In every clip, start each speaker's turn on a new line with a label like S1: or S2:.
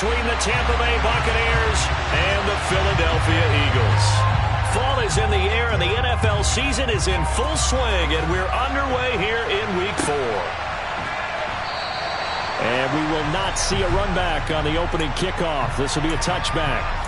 S1: between the Tampa Bay Buccaneers and the Philadelphia Eagles. Fall is in the air and the NFL season is in full swing, and we're underway here in Week 4. And we will not see a run back on the opening kickoff. This will be a touchback.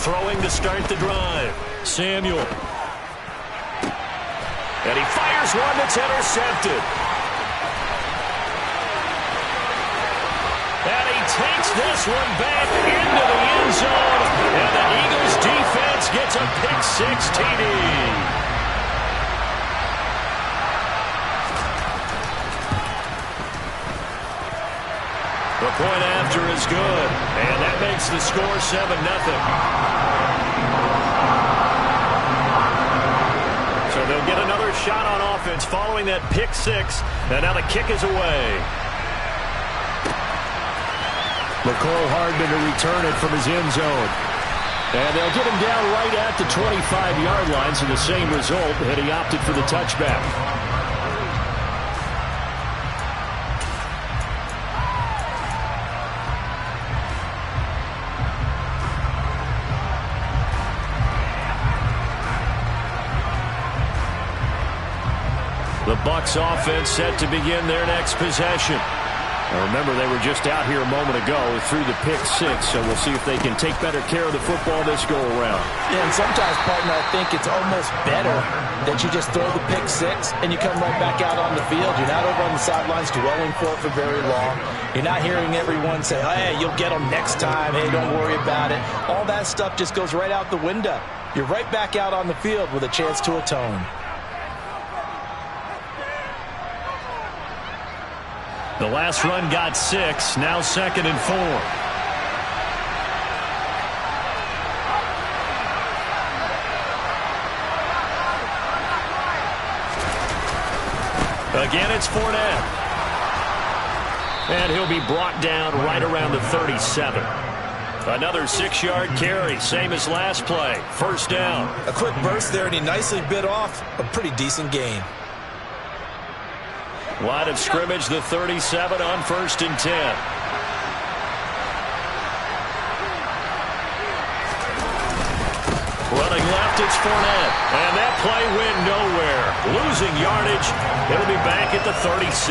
S1: Throwing to start the drive. Samuel. And he fires one that's intercepted. And he takes this one back into the end zone. And the Eagles defense gets a pick-6 TD. The point after is good, and that makes the score 7-0. So they'll get another shot on offense following that pick-6, and now the kick is away. McCole Hardman to return it from his end zone. And they'll get him down right at the 25-yard line, so the same result, and he opted for the touchback. The Bucs offense set to begin their next possession. Now remember, they were just out here a moment ago through the pick-6, so we'll see if they can take better care of the football this go-around.
S2: Yeah, and sometimes, partner, I think it's almost better that you just throw the pick-6 and you come right back out on the field. You're not over on the sidelines dwelling for it for very long. You're not hearing everyone say, hey, you'll get them next time. Hey, don't worry about it. All that stuff just goes right out the window. You're right back out on the field with a chance to atone.
S1: The last run got 6, now 2nd and 4. Again, it's Fournette. And he'll be brought down right around the 37. Another 6-yard carry, same as last play. First down.
S2: A quick burst there, and he nicely bit off a pretty decent gain.
S1: Line of scrimmage, the 37 on 1st and 10. Running left, it's Fournette. And that play went nowhere. Losing yardage. It'll be back at the 36.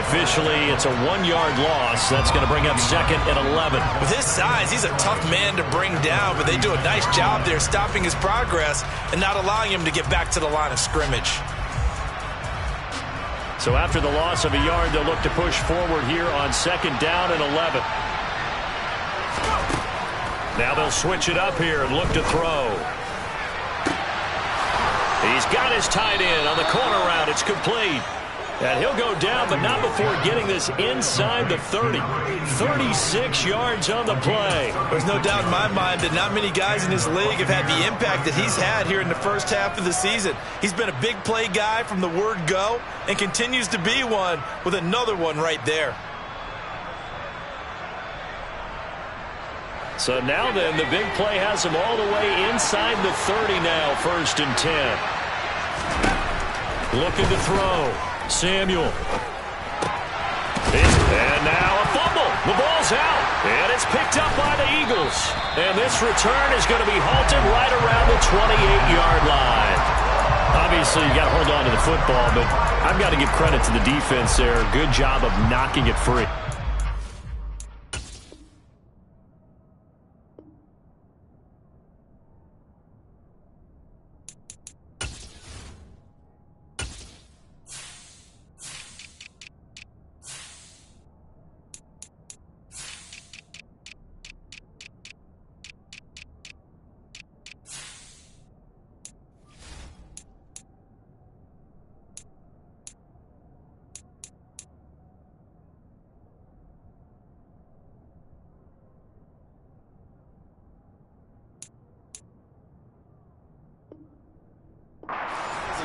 S1: Officially, it's a 1-yard loss. That's going to bring up 2nd and 11.
S2: With his size, he's a tough man to bring down, but they do a nice job there stopping his progress and not allowing him to get back to the line of scrimmage.
S1: So after the loss of a yard, they'll look to push forward here on 2nd down and 11. Now they'll switch it up here and look to throw. He's got his tight end on the corner route. It's complete. And he'll go down, but not before getting this inside the 30. 36 yards on the play.
S2: There's no doubt in my mind that not many guys in this league have had the impact that he's had here in the first half of the season. He's been a big play guy from the word go and continues to be one with another one right there.
S1: So now then, the big play has him all the way inside the 30 now, 1st and 10. Looking to throw. Samuel. And now a fumble. The ball's out. And it's picked up by the Eagles. And this return is going to be halted right around the 28-yard line. Obviously, you got to hold on to the football, but I've got to give credit to the defense there. Good job of knocking it free.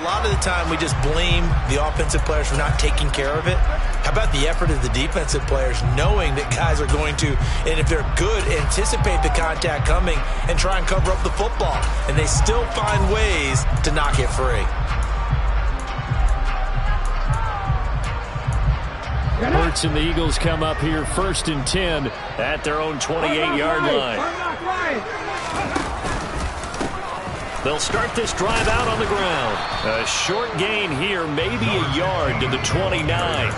S2: lot of the time we just blame the offensive players for not taking care of it. How about the effort of the defensive players knowing that guys are going to, and if they're good, anticipate the contact coming and try and cover up the football. And they still find ways to knock it free.
S1: Hurts and the Eagles come up here 1st and 10 at their own 28-yard line. They'll start this drive out on the ground. A short gain here, maybe a yard to the 29.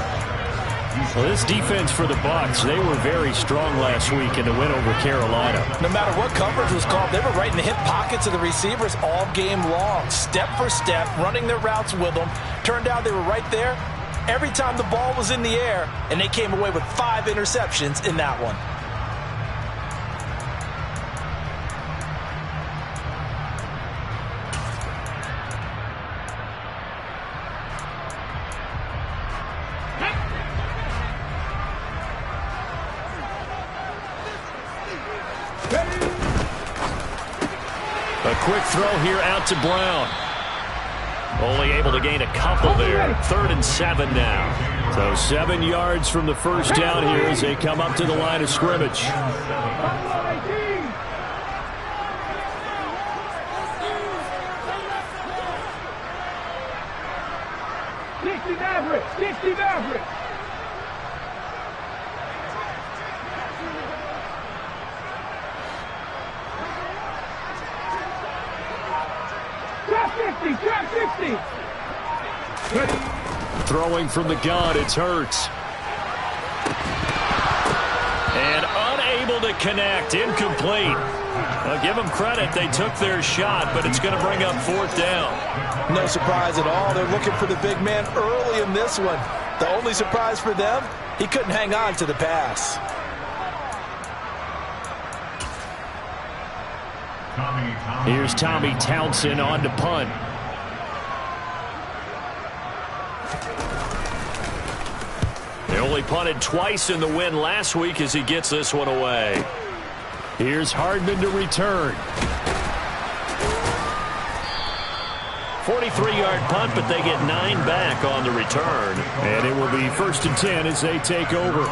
S1: Well, this defense for the Bucs, they were very strong last week in the win over Carolina.
S2: No matter what coverage was called, they were right in the hip pockets of the receivers all game long, step for step, running their routes with them. Turned out they were right there every time the ball was in the air, and they came away with 5 interceptions in that one.
S1: A quick throw here out to Brown. Only able to gain a couple there. 3rd and 7 now. So 7 yards from the first down here as they come up to the line of scrimmage. Throwing from the gun, it's Hurts. And unable to connect, incomplete. I'll give them credit, they took their shot, but it's going to bring up 4th down.
S2: No surprise at all. They're looking for the big man early in this one. The only surprise for them, he couldn't hang on to the pass.
S1: Here's Tommy Townsend on to punt. They only punted twice in the win last week as he gets this one away. Here's Hardman to return. 43-yard punt, but they get 9 back on the return. And it will be 1st and 10 as they take over.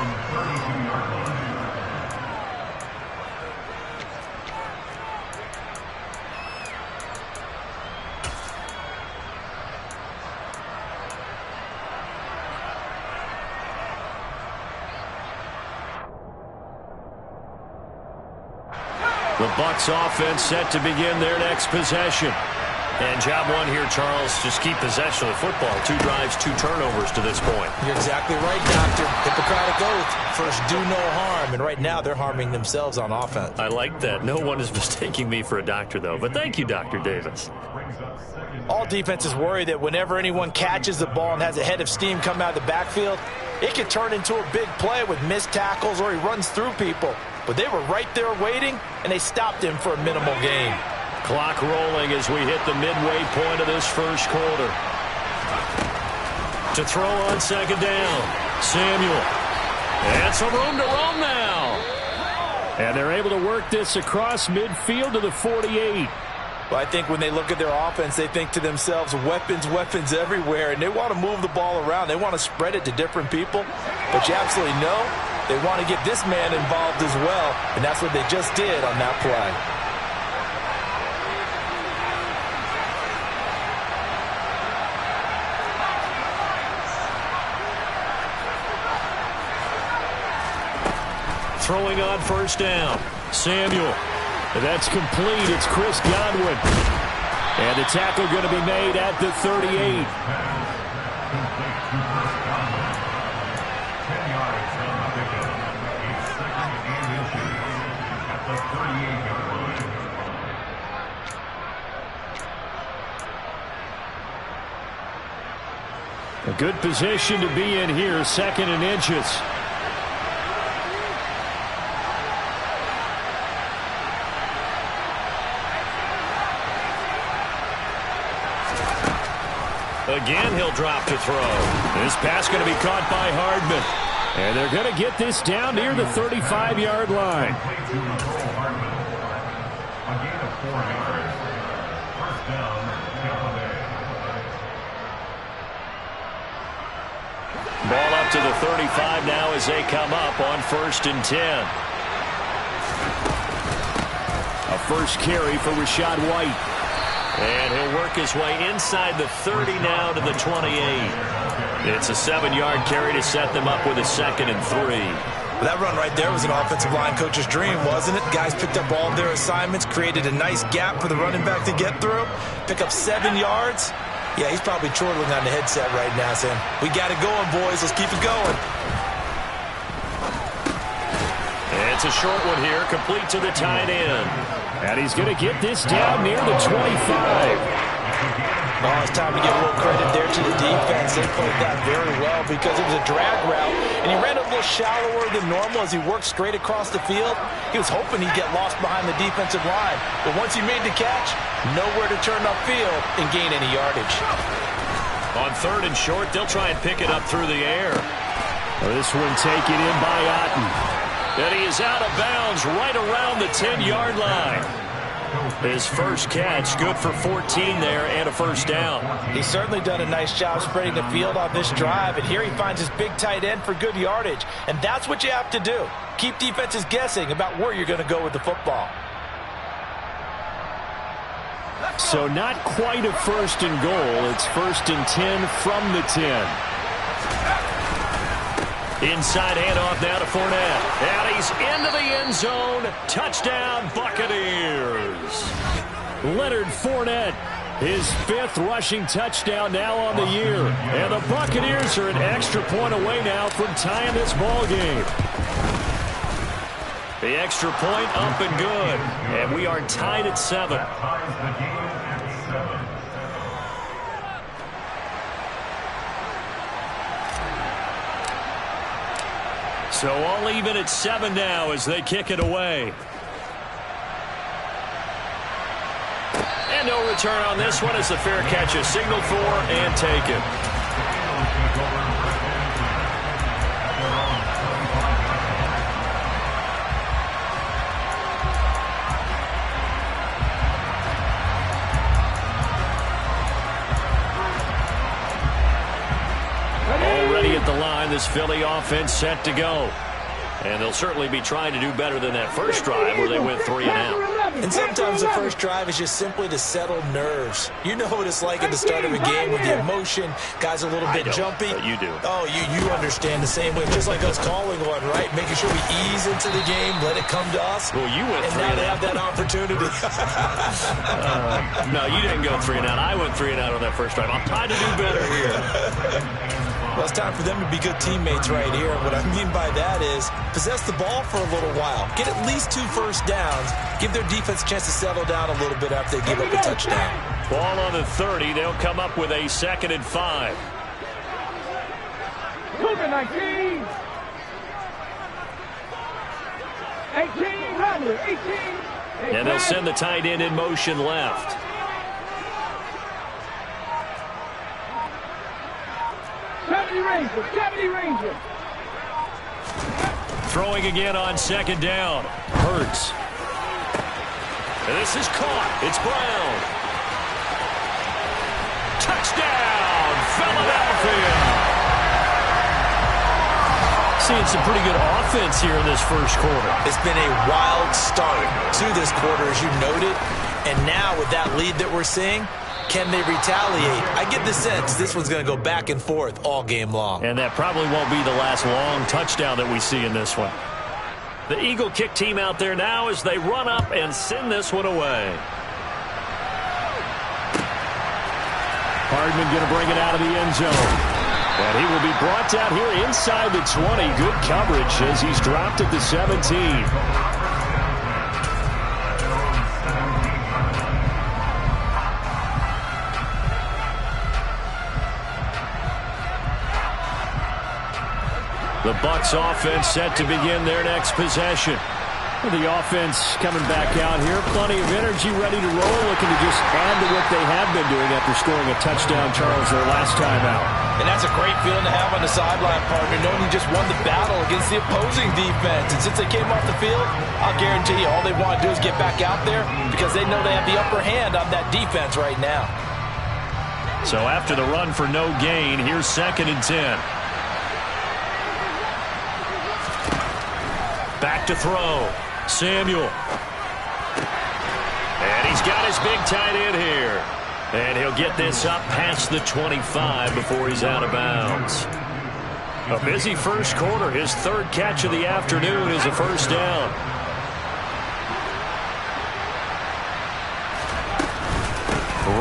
S1: The Bucs offense set to begin their next possession. And job one here, Charles, just keep possession of the football. 2 drives, 2 turnovers to this point.
S2: You're exactly right, Doctor. Hippocratic oath. First, do no harm. And right now, they're harming themselves on offense.
S1: I like that. No one is mistaking me for a doctor, though. But thank you, Dr. Davis.
S2: All defenses worry that whenever anyone catches the ball and has a head of steam come out of the backfield, it can turn into a big play with missed tackles or he runs through people. But they were right there waiting, and they stopped him for a minimal gain.
S1: Clock rolling as we hit the midway point of this first quarter. To throw on 2nd down, Samuel. And some room to roam now. And they're able to work this across midfield to the 48.
S2: Well, I think when they look at their offense, they think to themselves, weapons, weapons everywhere, and they want to move the ball around. They want to spread it to different people. But you absolutely know they want to get this man involved as well, and that's what they just did on that play.
S1: Throwing on 1st down, Samuel. That's complete. It's Chris Godwin. And the tackle going to be made at the 38. A good position to be in here, 2nd and inches. Again, he'll drop to throw. This pass going to be caught by Hardman. And they're going to get this down near the 35-yard line. Ball up to the 35 now as they come up on 1st and 10. A first carry for Rachaad White. And he'll work his way inside the 30 now to the 28. It's a 7-yard carry to set them up with a 2nd and 3.
S2: That run right there was an offensive line coach's dream, wasn't it? Guys picked up all of their assignments, created a nice gap for the running back to get through, pick up 7 yards. Yeah, he's probably chortling on the headset right now saying, we got it going, boys. Let's keep it going.
S1: It's a short one here, complete to the tight end. And he's going to get this down near the 25.
S2: Oh, it's time to give a little credit there to the defense. They played that very well because it was a drag route, and he ran a little shallower than normal as he worked straight across the field. He was hoping he'd get lost behind the defensive line, but once he made the catch, nowhere to turn upfield and gain any yardage.
S1: On 3rd and short, they'll try and pick it up through the air. This one taken in by Otten. And he is out of bounds right around the 10-yard line. His first catch, good for 14 there and a first down.
S2: He's certainly done a nice job spreading the field on this drive, and here he finds his big tight end for good yardage. And that's what you have to do. Keep defenses guessing about where you're going to go with the football.
S1: So not quite a 1st and goal. It's 1st and 10 from the 10. Inside handoff now to Fournette. And he's into the end zone. Touchdown, Buccaneers. Leonard Fournette, his 5th rushing touchdown now on the year. And the Buccaneers are an extra point away now from tying this ball game. The extra point up and good. And we are tied at 7. So all even at 7 now as they kick it away. And no return on this one as the fair catch is signaled for and taken. Already at the line, this Philly offense set to go. And they'll certainly be trying to do better than that first drive where they went 3 and out.
S2: And sometimes the first drive is just simply to settle nerves. You know what it's like at the start of a game with the emotion. Guys a little bit jumpy.
S1: You do.
S2: Oh, you understand the same way. Just like us calling one, right? Making sure we ease into the game, let it come to us.
S1: Well, you went 3
S2: and now
S1: and
S2: they
S1: out.
S2: have that opportunity.
S1: No, you didn't go 3 and out. I went 3 and out on that first drive. I'm trying to do better here.
S2: Well, it's time for them to be good teammates right here. And what I mean by that is possess the ball for a little while. Get at least 2 first downs. Give their defense a chance to settle down a little bit after they give up a touchdown.
S1: Ball on the 30. They'll come up with a 2nd and 5.
S3: 19. 18.
S1: And they'll send the tight end in motion left.
S3: Ranger.
S1: Throwing again on 2nd down. Hurts. And this is caught. It's Brown. Touchdown, Philadelphia. Seeing some pretty good offense here in this first quarter.
S2: It's been a wild start to this quarter, as you noted. And now with that lead that we're seeing, can they retaliate? I get the sense this one's going to go back and forth all game long.
S1: And that probably won't be the last long touchdown that we see in this one. The Eagle kick team out there now as they run up and send this one away. Hardman going to bring it out of the end zone. And he will be brought down here inside the 20. Good coverage as he's dropped at the 17. The Bucs offense set to begin their next possession. The offense coming back out here. Plenty of energy, ready to roll, looking to just add to what they have been doing after scoring a touchdown, Charles, their last time out.
S2: And that's a great feeling to have on the sideline, partner, knowing you just won the battle against the opposing defense. And since they came off the field, I'll guarantee you all they want to do is get back out there because they know they have the upper hand on that defense right now.
S1: So after the run for no gain, here's 2nd and 10. back to throw. Samuel. And he's got his big tight end here. And he'll get this up past the 25 before he's out of bounds. A busy first quarter. His third catch of the afternoon is a first down.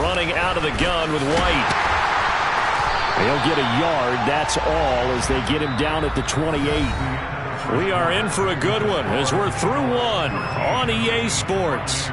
S1: Running out of the gun with White. He'll get a yard, that's all, as they get him down at the 28. We are in for a good one as we're through one on EA Sports.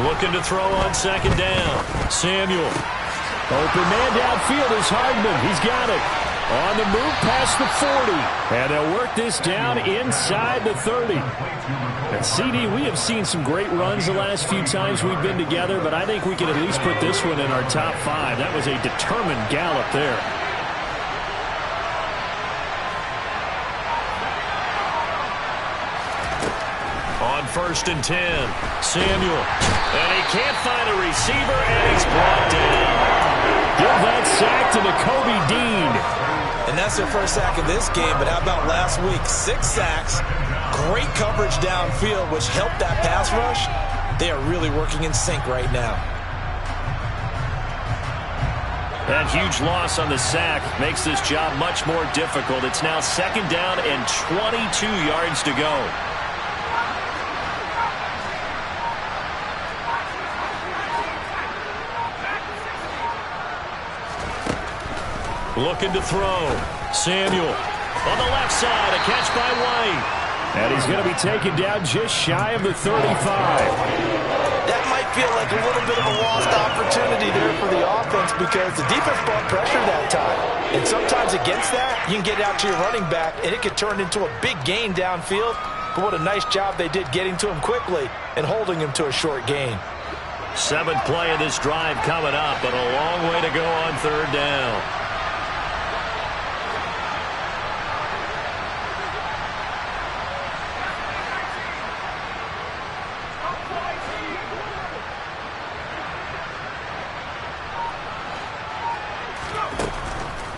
S1: Looking to throw on second down. Samuel. Open man downfield is Hardman. He's got it. On the move past the 40. And they'll work this down inside the 30. And CD, we have seen some great runs the last few times we've been together, but I think we can at least put this one in our top 5. That was a determined gallop there. On 1st and 10, Samuel. And he can't find a receiver, and he's brought down. Give that sack to Nakobe Dean.
S2: And that's their first sack of this game, but how about last week? 6 sacks, great coverage downfield, which helped that pass rush. They are really working in sync right now.
S1: That huge loss on the sack makes this job much more difficult. It's now second down and 22 yards to go. Looking to throw. Samuel on the left side. A catch by White. And he's going to be taken down just shy of the 35.
S2: That might feel like a little bit of a lost opportunity there for the offense because the defense brought pressure that time. And sometimes against that, you can get out to your running back, and it could turn into a big gain downfield. But what a nice job they did getting to him quickly and holding him to a short gain.
S1: 7th play of this drive coming up, but a long way to go on third down.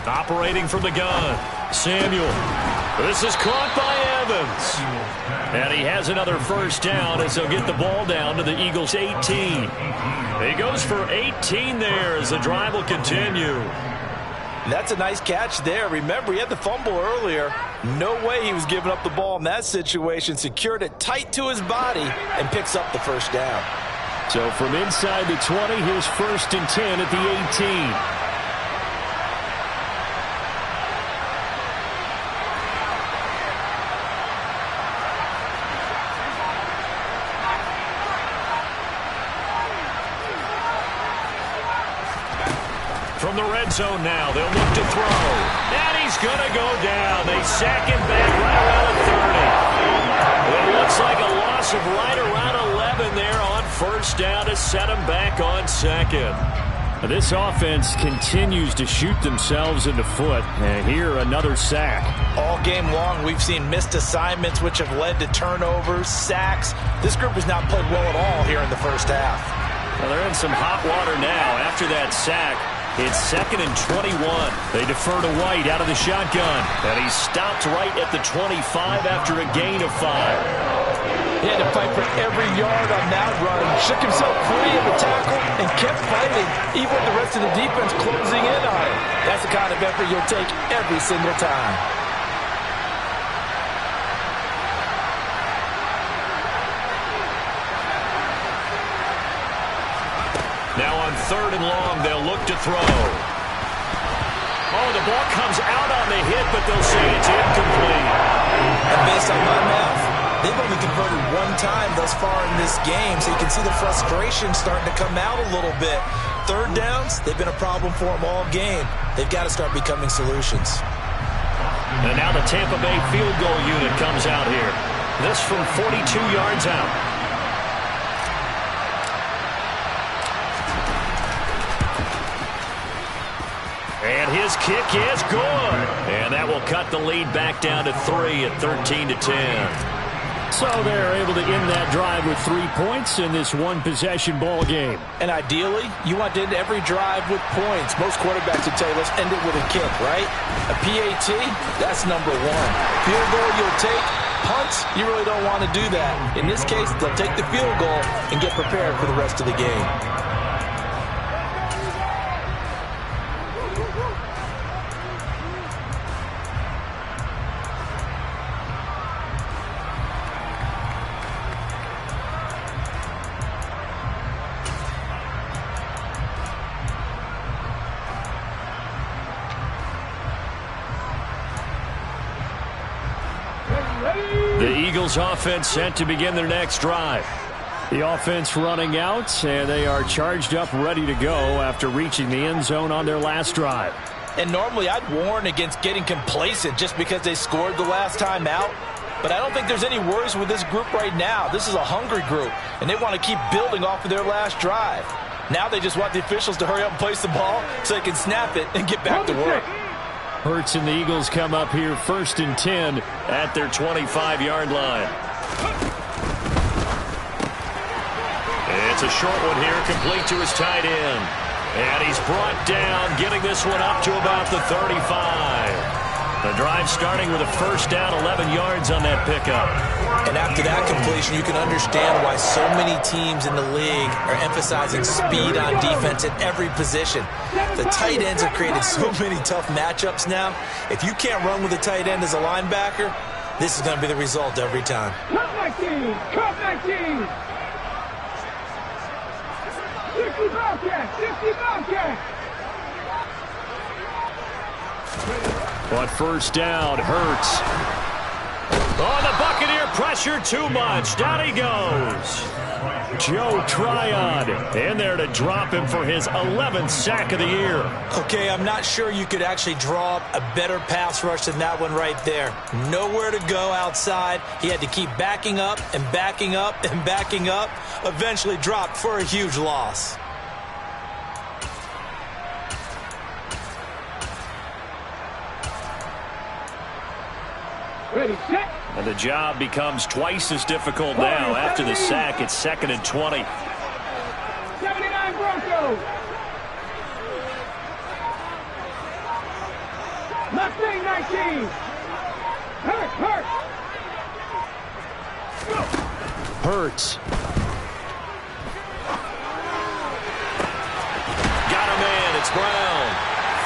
S1: Operating from the gun, Samuel. This is caught by Evans. And he has another first down as he'll get the ball down to the Eagles' 18. He goes for 18 there as the drive will continue.
S2: That's a nice catch there. Remember, he had the fumble earlier. No way he was giving up the ball in that situation. Secured it tight to his body and picks up the first down.
S1: So from inside the 20, here's 1st and 10 at the 18. From the red zone now, they'll look to throw. And he's going to go down. They sack him back right around the 30. It looks like a loss of right around 11 there on first down to set him back on second. This offense continues to shoot themselves in the foot. And here, another sack.
S2: All game long, we've seen missed assignments, which have led to turnovers, sacks. This group has not played well at all here in the first half.
S1: Well, they're in some hot water now after that sack. It's 2nd and 21. They defer to White out of the shotgun. And he's stopped right at the 25 after a gain of 5.
S2: He had to fight for every yard on that run. Shook himself free of the tackle and kept fighting, even with the rest of the defense closing in on him. That's the kind of effort you'll take every single time.
S1: Now on 3rd and long, they'll look to throw. Oh, the ball comes out on the hit, but they'll say it's incomplete.
S2: And based on my math, they've only converted one time thus far in this game, so you can see the frustration starting to come out a little bit. Third downs, they've been a problem for them all game. They've got to start becoming solutions.
S1: And now the Tampa Bay field goal unit comes out here. This from 42 yards out. his kick is good. And that will cut the lead back down to 3 at 13-10.
S4: So they're able to end that drive with 3 points in this one-possession ball game.
S2: And ideally, you want to end every drive with points. Most quarterbacks would tell you, let's end it with a kick, right? A PAT, that's number 1. Field goal you'll take. Punts, you really don't want to do that. In this case, they'll take the field goal and get prepared for the rest of the game.
S1: The Eagles offense set to begin their next drive.
S4: The offense running out, and they are charged up, ready to go after reaching the end zone on their last drive.
S2: And normally I'd warn against getting complacent just because they scored the last time out. But I don't think there's any worries with this group right now. This is a hungry group, and they want to keep building off of their last drive. Now they just want the officials to hurry up and place the ball so they can snap it and get back to work.
S4: Hurts and the Eagles come up here 1st and 10
S1: at their 25-yard line. It's a short one here, complete to his tight end. And he's brought down, getting this one up to about the 35. The drive starting with a first down, 11 yards on that pickup.
S2: And after that completion, you can understand why so many teams in the league are emphasizing speed on defense at every position. The tight ends have created so many tough matchups now. If you can't run with a tight end as a linebacker, this is going to be the result every time.
S3: Cut 19! Cut 19! 60 Bobcats! 60 Bobcats!
S4: But first down, Hurts.
S1: Oh, the Buccaneer pressure too much. Down he goes.
S4: Joe Tryon in there to drop him for his 11th sack of the year.
S2: Okay, I'm not sure you could actually draw up a better pass rush than that one right there. Nowhere to go outside. He had to keep backing up and backing up and backing up. Eventually dropped for a huge loss.
S3: Ready, set.
S1: And the job becomes twice as difficult now. After the sack, it's 2nd and 20.
S3: 79 Broncos. Left wing 19. Hurt.
S4: Hurts.
S1: Got a man. It's Brown.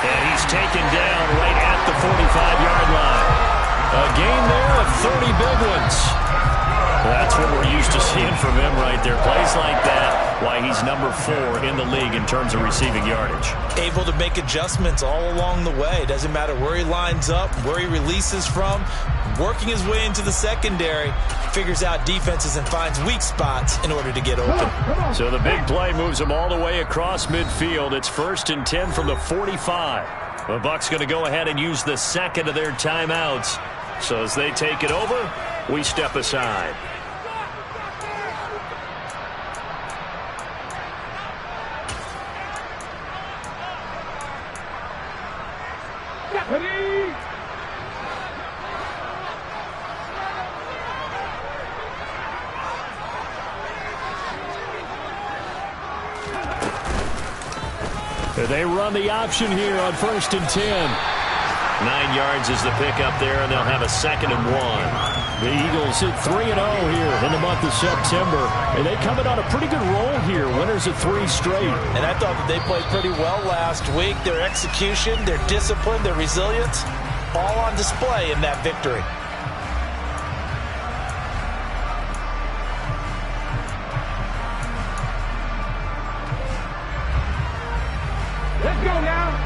S1: And he's taken down right at the 45-yard line. A game there of 30 big ones. That's what we're used to seeing from him right there. Plays like that, why he's number 4 in the league in terms of receiving yardage.
S2: Able to make adjustments all along the way. Doesn't matter where he lines up, where he releases from. Working his way into the secondary. Figures out defenses and finds weak spots in order to get open.
S1: So the big play moves him all the way across midfield. It's 1st and 10 from the 45. The Bucs going to go ahead and use the second of their timeouts. So as they take it over, we step aside.
S3: Ready.
S4: They run the option here on 1st and 10.
S1: 9 yards is the pickup there, and they'll have a 2nd and 1.
S4: The Eagles hit 3-0 here in the month of September, and they come in on a pretty good roll here, winners of 3 straight.
S2: And I thought that they played pretty well last week. Their execution, their discipline, their resilience, all on display in that victory.
S3: Let's go now.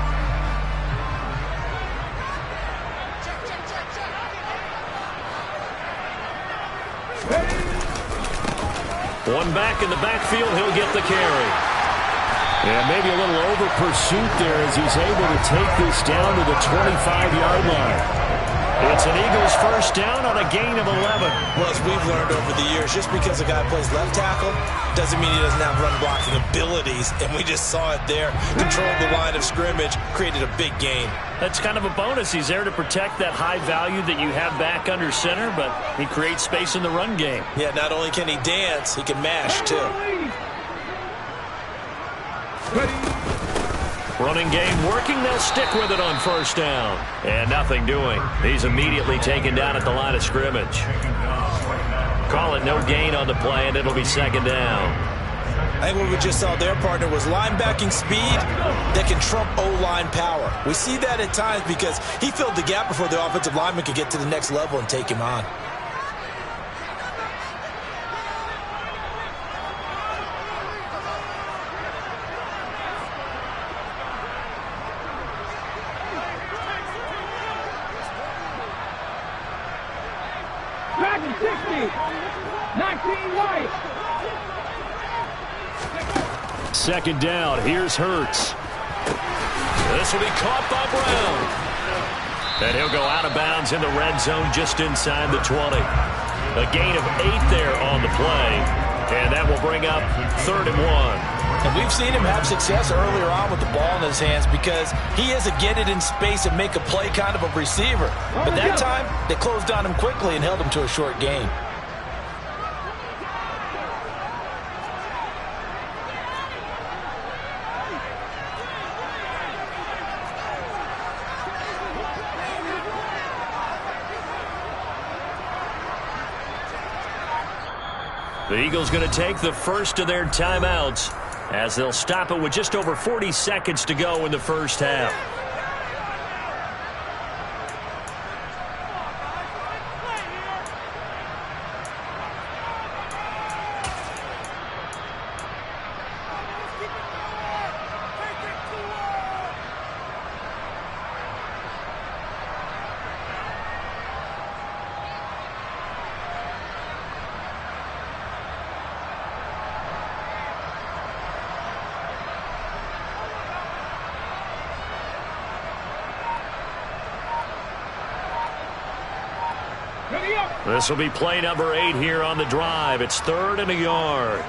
S1: One back in the backfield, he'll get the carry.
S4: And maybe a little over pursuit there as he's able to take this down to the 25-yard line. It's an Eagles first down on a gain of 11.
S2: Well, as we've learned over the years, just because a guy plays left tackle doesn't mean he doesn't have run blocking abilities, and we just saw it there. Controlled the line of scrimmage, created a big gain.
S4: That's kind of a bonus. He's there to protect that high value that you have back under center, but he creates space in the run game.
S2: Yeah, not only can he dance, he can mash, too.
S1: Running game working. They'll stick with it on first down. And nothing doing. He's immediately taken down at the line of scrimmage. Call it no gain on the play, and it'll be second down.
S2: I think what we just saw there, partner, was linebacking speed that can trump O-line power. We see that at times because he filled the gap before the offensive lineman could get to the next level and take him on.
S3: Back in 60. 19 white.
S4: Second down. Here's Hurts.
S1: This will be caught by Brown. And he'll go out of bounds in the red zone just inside the 20. A gain of 8 there on the play. And that will bring up 3rd and 1.
S2: And we've seen him have success earlier on with the ball in his hands because he is a get it in space and make a play kind of a receiver. But that time, they closed on him quickly and held him to a short gain.
S1: The Eagles going to take the first of their timeouts as they'll stop it with just over 40 seconds to go in the first half. This will be play number 8 here on the drive. It's 3rd and a yard.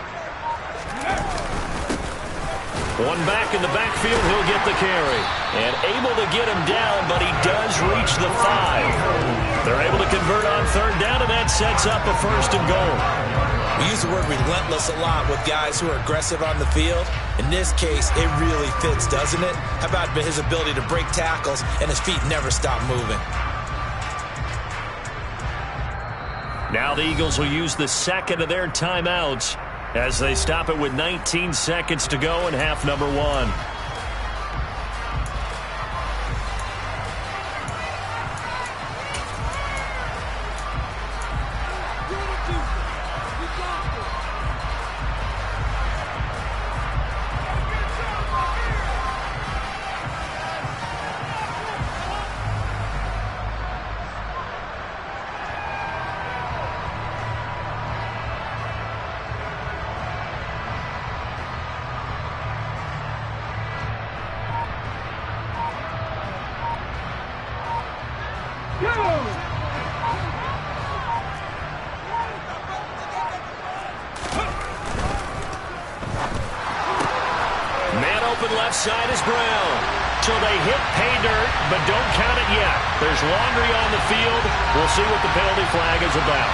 S1: One back in the backfield. He'll get the carry. And able to get him down, but he does reach the 5. They're able to convert on 3rd down, and that sets up a 1st and goal.
S2: We use the word relentless a lot with guys who are aggressive on the field. In this case, it really fits, doesn't it? How about his ability to break tackles and his feet never stop moving?
S1: Now the Eagles will use the second of their timeouts as they stop it with 19 seconds to go in half number 1. Man open left side is Brown. So they hit pay dirt, but don't count it yet. There's laundry on the field. We'll see what the penalty flag is about.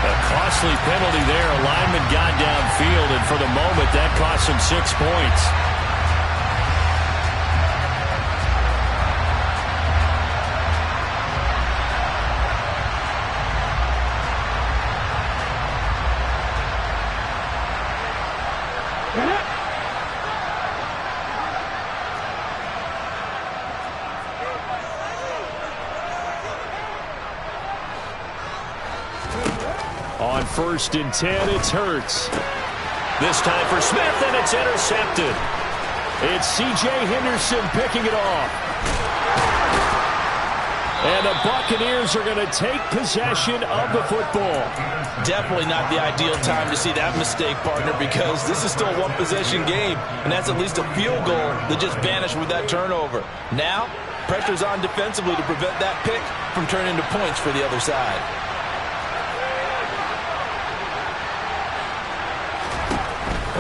S1: A costly penalty there. A lineman got downfield, and for the moment, that cost him 6 points.
S4: On 1st and 10, it's Hurts.
S1: This time for Smith, and it's intercepted.
S4: It's C.J. Henderson picking it off. And the Buccaneers are going to take possession of the football.
S2: Definitely not the ideal time to see that mistake, partner, because this is still a one-possession game, and that's at least a field goal that just vanished with that turnover. Now, Pressure's on defensively to prevent that pick from turning into points for the other side.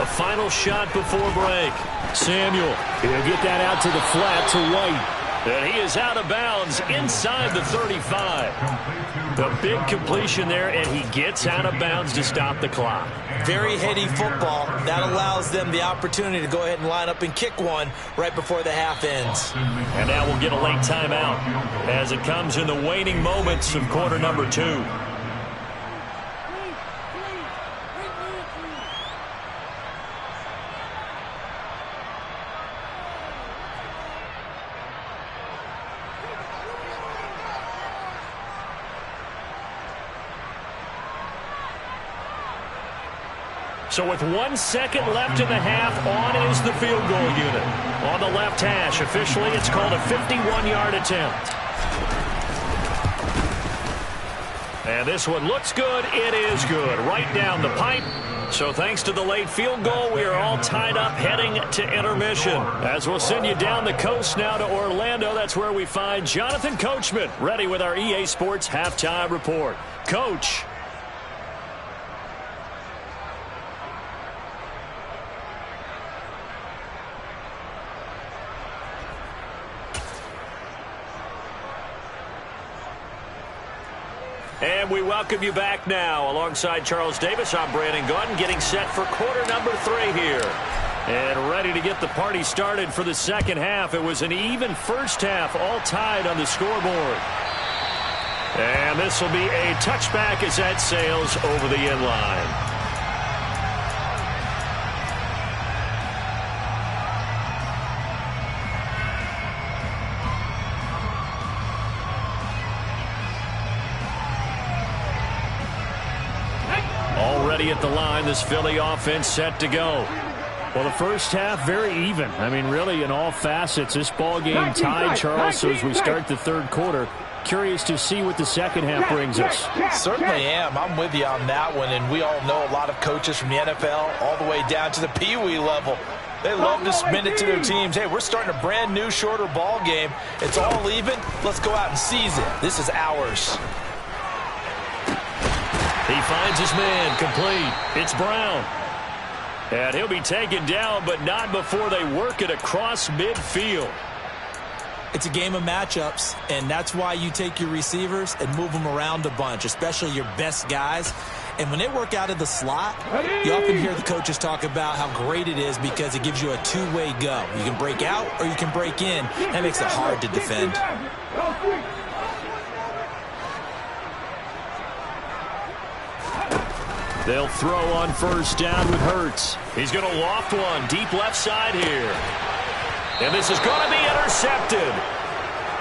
S1: A final shot before break. Samuel.
S4: He'll get that out to the flat to White.
S1: And he is out of bounds inside the 35. The big completion there, and he gets out of bounds to stop the clock.
S2: Very heady football. That allows them the opportunity to go ahead and line up and kick one right before the half ends.
S1: And now we'll get a late timeout as it comes in the waning moments of quarter number 2. So with 1 second left in the half, on is the field goal unit. On the left hash, officially it's called a 51-yard attempt. And this one looks good. It is good. Right down the pipe. So thanks to the late field goal, we are all tied up heading to intermission. As we'll send you down the coast now to Orlando, that's where we find Jonathan Coachman, ready with our EA Sports Halftime Report. Coach. And we welcome you back now. Alongside Charles Davis, I'm Brandon Gunn, getting set for quarter number 3 here. And ready to get the party started for the second half. It was an even first half, all tied on the scoreboard. And this will be a touchback as that sails over the end line. Already at the line, this Philly offense set to go.
S4: Well, the first half, very even. I mean, really, in all facets, this ball game tied, Charles. So as we start the third quarter, curious to see what the second half brings us.
S2: Certainly am. I'm with you on that one. And we all know a lot of coaches from the NFL all the way down to the Pee Wee level. They love to spin it to their teams. Hey, we're starting a brand new, shorter ball game. It's all even. Let's go out and seize it. This is ours.
S1: He finds his man, complete. It's Brown. And he'll be taken down, but not before they work it across midfield.
S2: It's a game of matchups, and that's why you take your receivers and move them around a bunch, especially your best guys. And when they work out of the slot, you often hear the coaches talk about how great it is because it gives you a two-way go. You can break out or you can break in. That makes it hard to defend.
S1: They'll throw on first down with Hurts. He's going to loft one deep left side here. And this is going to be intercepted.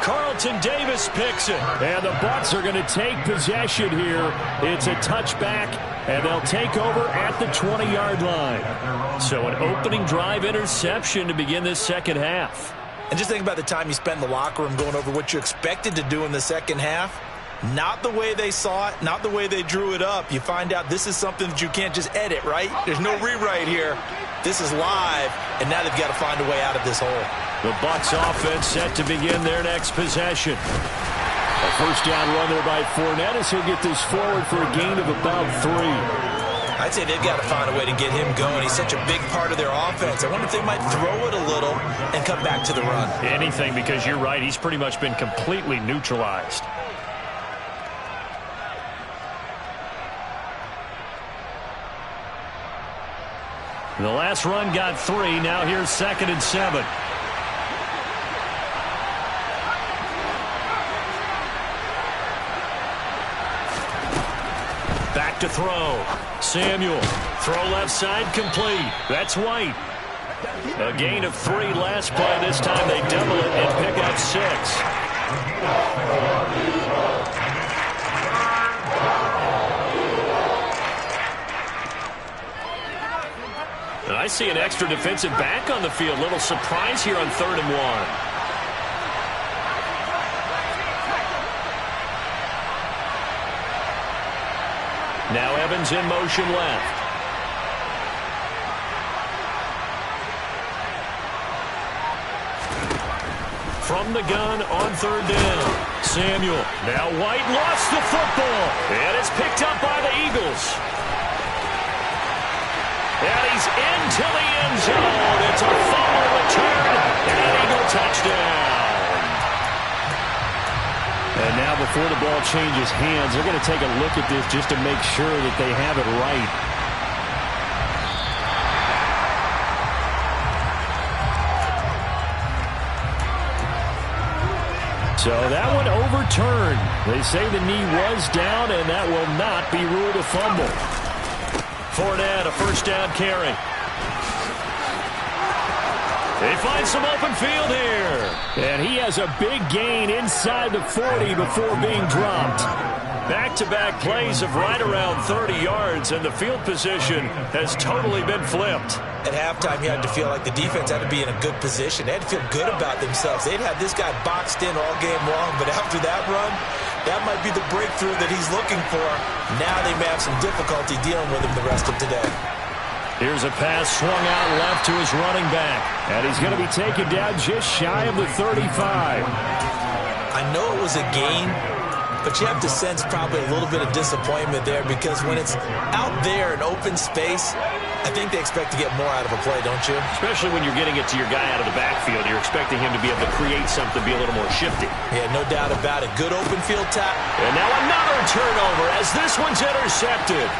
S1: Carlton Davis picks it. And the Bucs are going to take possession here. It's a touchback, and they'll take over at the 20-yard line. So an opening drive interception to begin this second half.
S2: And just think about the time you spend in the locker room going over what you expected to do in the second half. Not the way they saw it, not the way they drew it up. You find out this is something that you can't just edit, right? There's no rewrite here. This is live, and now they've got to find a way out of this hole.
S1: The Bucs offense set to begin their next possession. A first down run there by Fournette as he'll get this forward for a gain of about 3.
S2: I'd say they've got to find a way to get him going. He's such a big part of their offense. I wonder if they might throw it a little and come back to the run.
S1: Anything, because you're right. He's pretty much been completely neutralized. The last run got 3. Now here's 2nd and 7. Back to throw. Samuel. Throw left side complete. That's White. A gain of 3 last play. This time they double it and pick up 6. And I see an extra defensive back on the field. Little surprise here on 3rd and 1. Now Evans in motion left. from the gun on third down. Samuel. Now White lost the football. And it's picked up by the Eagles. And he's into the end zone. It's a fumble return and an Eagle touchdown.
S4: And now before the ball changes hands, they're going to take a look at this just to make sure that they have it right. So that one overturned. They say the knee was down, and that will not be ruled a fumble.
S1: Fournette, a first down carry. They find some open field here.
S4: And he has a big gain inside the 40 before being dropped.
S1: Back-to-back plays of right around 30 yards, and the field position has totally been flipped.
S2: At halftime, you had to feel like the defense had to be in a good position. They had to feel good about themselves. They'd had this guy boxed in all game long, but after that run, that might be the breakthrough that he's looking for. Now they may have some difficulty dealing with him the rest of today.
S1: Here's a pass swung out left to his running back.
S4: And he's going to be taken down just shy of the 35.
S2: I know it was a gain, but you have to sense probably a little bit of disappointment there because when it's out there in open space, I think they expect to get more out of a play, don't you?
S1: Especially when you're getting it to your guy out of the backfield. You're expecting him to be able to create something, be a little more shifty.
S2: Yeah, no doubt about it. Good open field tap.
S1: And now another turnover as this one's intercepted.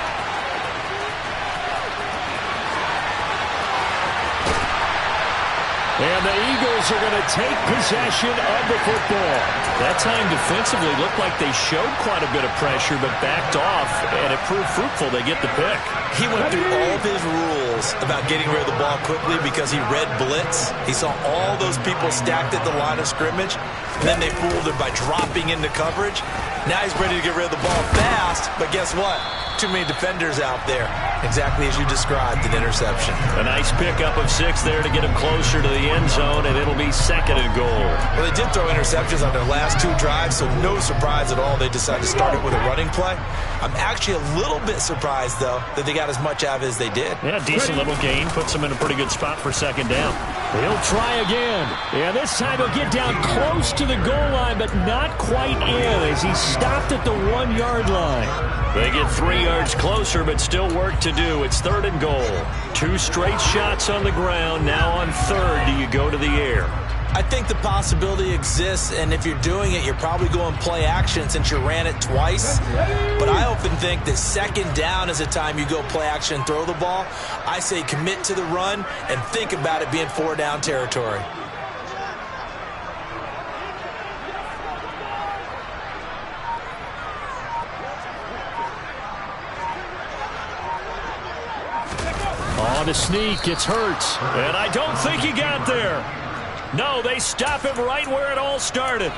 S4: And the Eagles are going to take possession of the football.
S1: That time defensively looked like they showed quite a bit of pressure but backed off, and it proved fruitful. They get the pick.
S2: He went through all of his rules about getting rid of the ball quickly because he read blitz. He saw all those people stacked at the line of scrimmage, and then they fooled him by dropping into coverage. Now he's ready to get rid of the ball fast, but guess what? Too many defenders out there. Exactly as you described, an interception.
S1: A nice pickup of 6 there to get him closer to the end zone, and it'll be 2nd and goal.
S2: Well, they did throw interceptions on their last 2 drives, so no surprise at all they decided to start it with a running play. I'm actually a little bit surprised, though, that they got as much out of it as they did.
S1: Yeah, decent little gain. Puts them in a pretty good spot for 2nd down.
S4: He'll try again. And this time he'll get down close to the goal line, but not quite in as he stopped at the 1-yard line.
S1: They get 3 yards closer, but still work to do. It's 3rd and goal. 2 straight shots on the ground. Now on 3rd, do you go to the air?
S2: I think the possibility exists, and if you're doing it, you're probably going play action since you ran it twice. But I often think that 2nd down is a time you go play action and throw the ball. I say commit to the run and think about it being 4-down territory.
S4: On the sneak, it's Hurts.
S1: And I don't think he got there. No, they stop him right where it all started.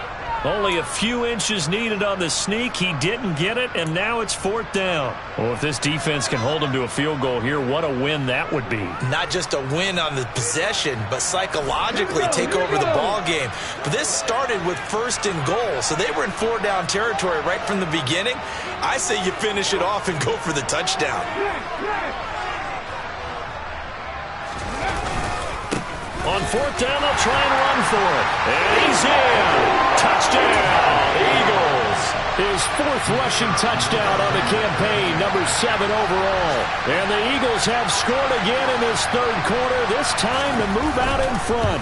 S1: Only a few inches needed on the sneak. He didn't get it, and now it's 4th down. Well, if this defense can hold him to a field goal here, what a win that would be.
S2: Not just a win on the possession, but psychologically take over the ball game. But this started with 1st and goal, so they were in 4-down territory right from the beginning. I say you finish it off and go for the touchdown.
S1: On 4th down, they'll try and run for it. And he's in. Touchdown, Eagles.
S4: His 4th rushing touchdown on the campaign, number 7 overall. And the Eagles have scored again in this 3rd quarter, this time to move out in front.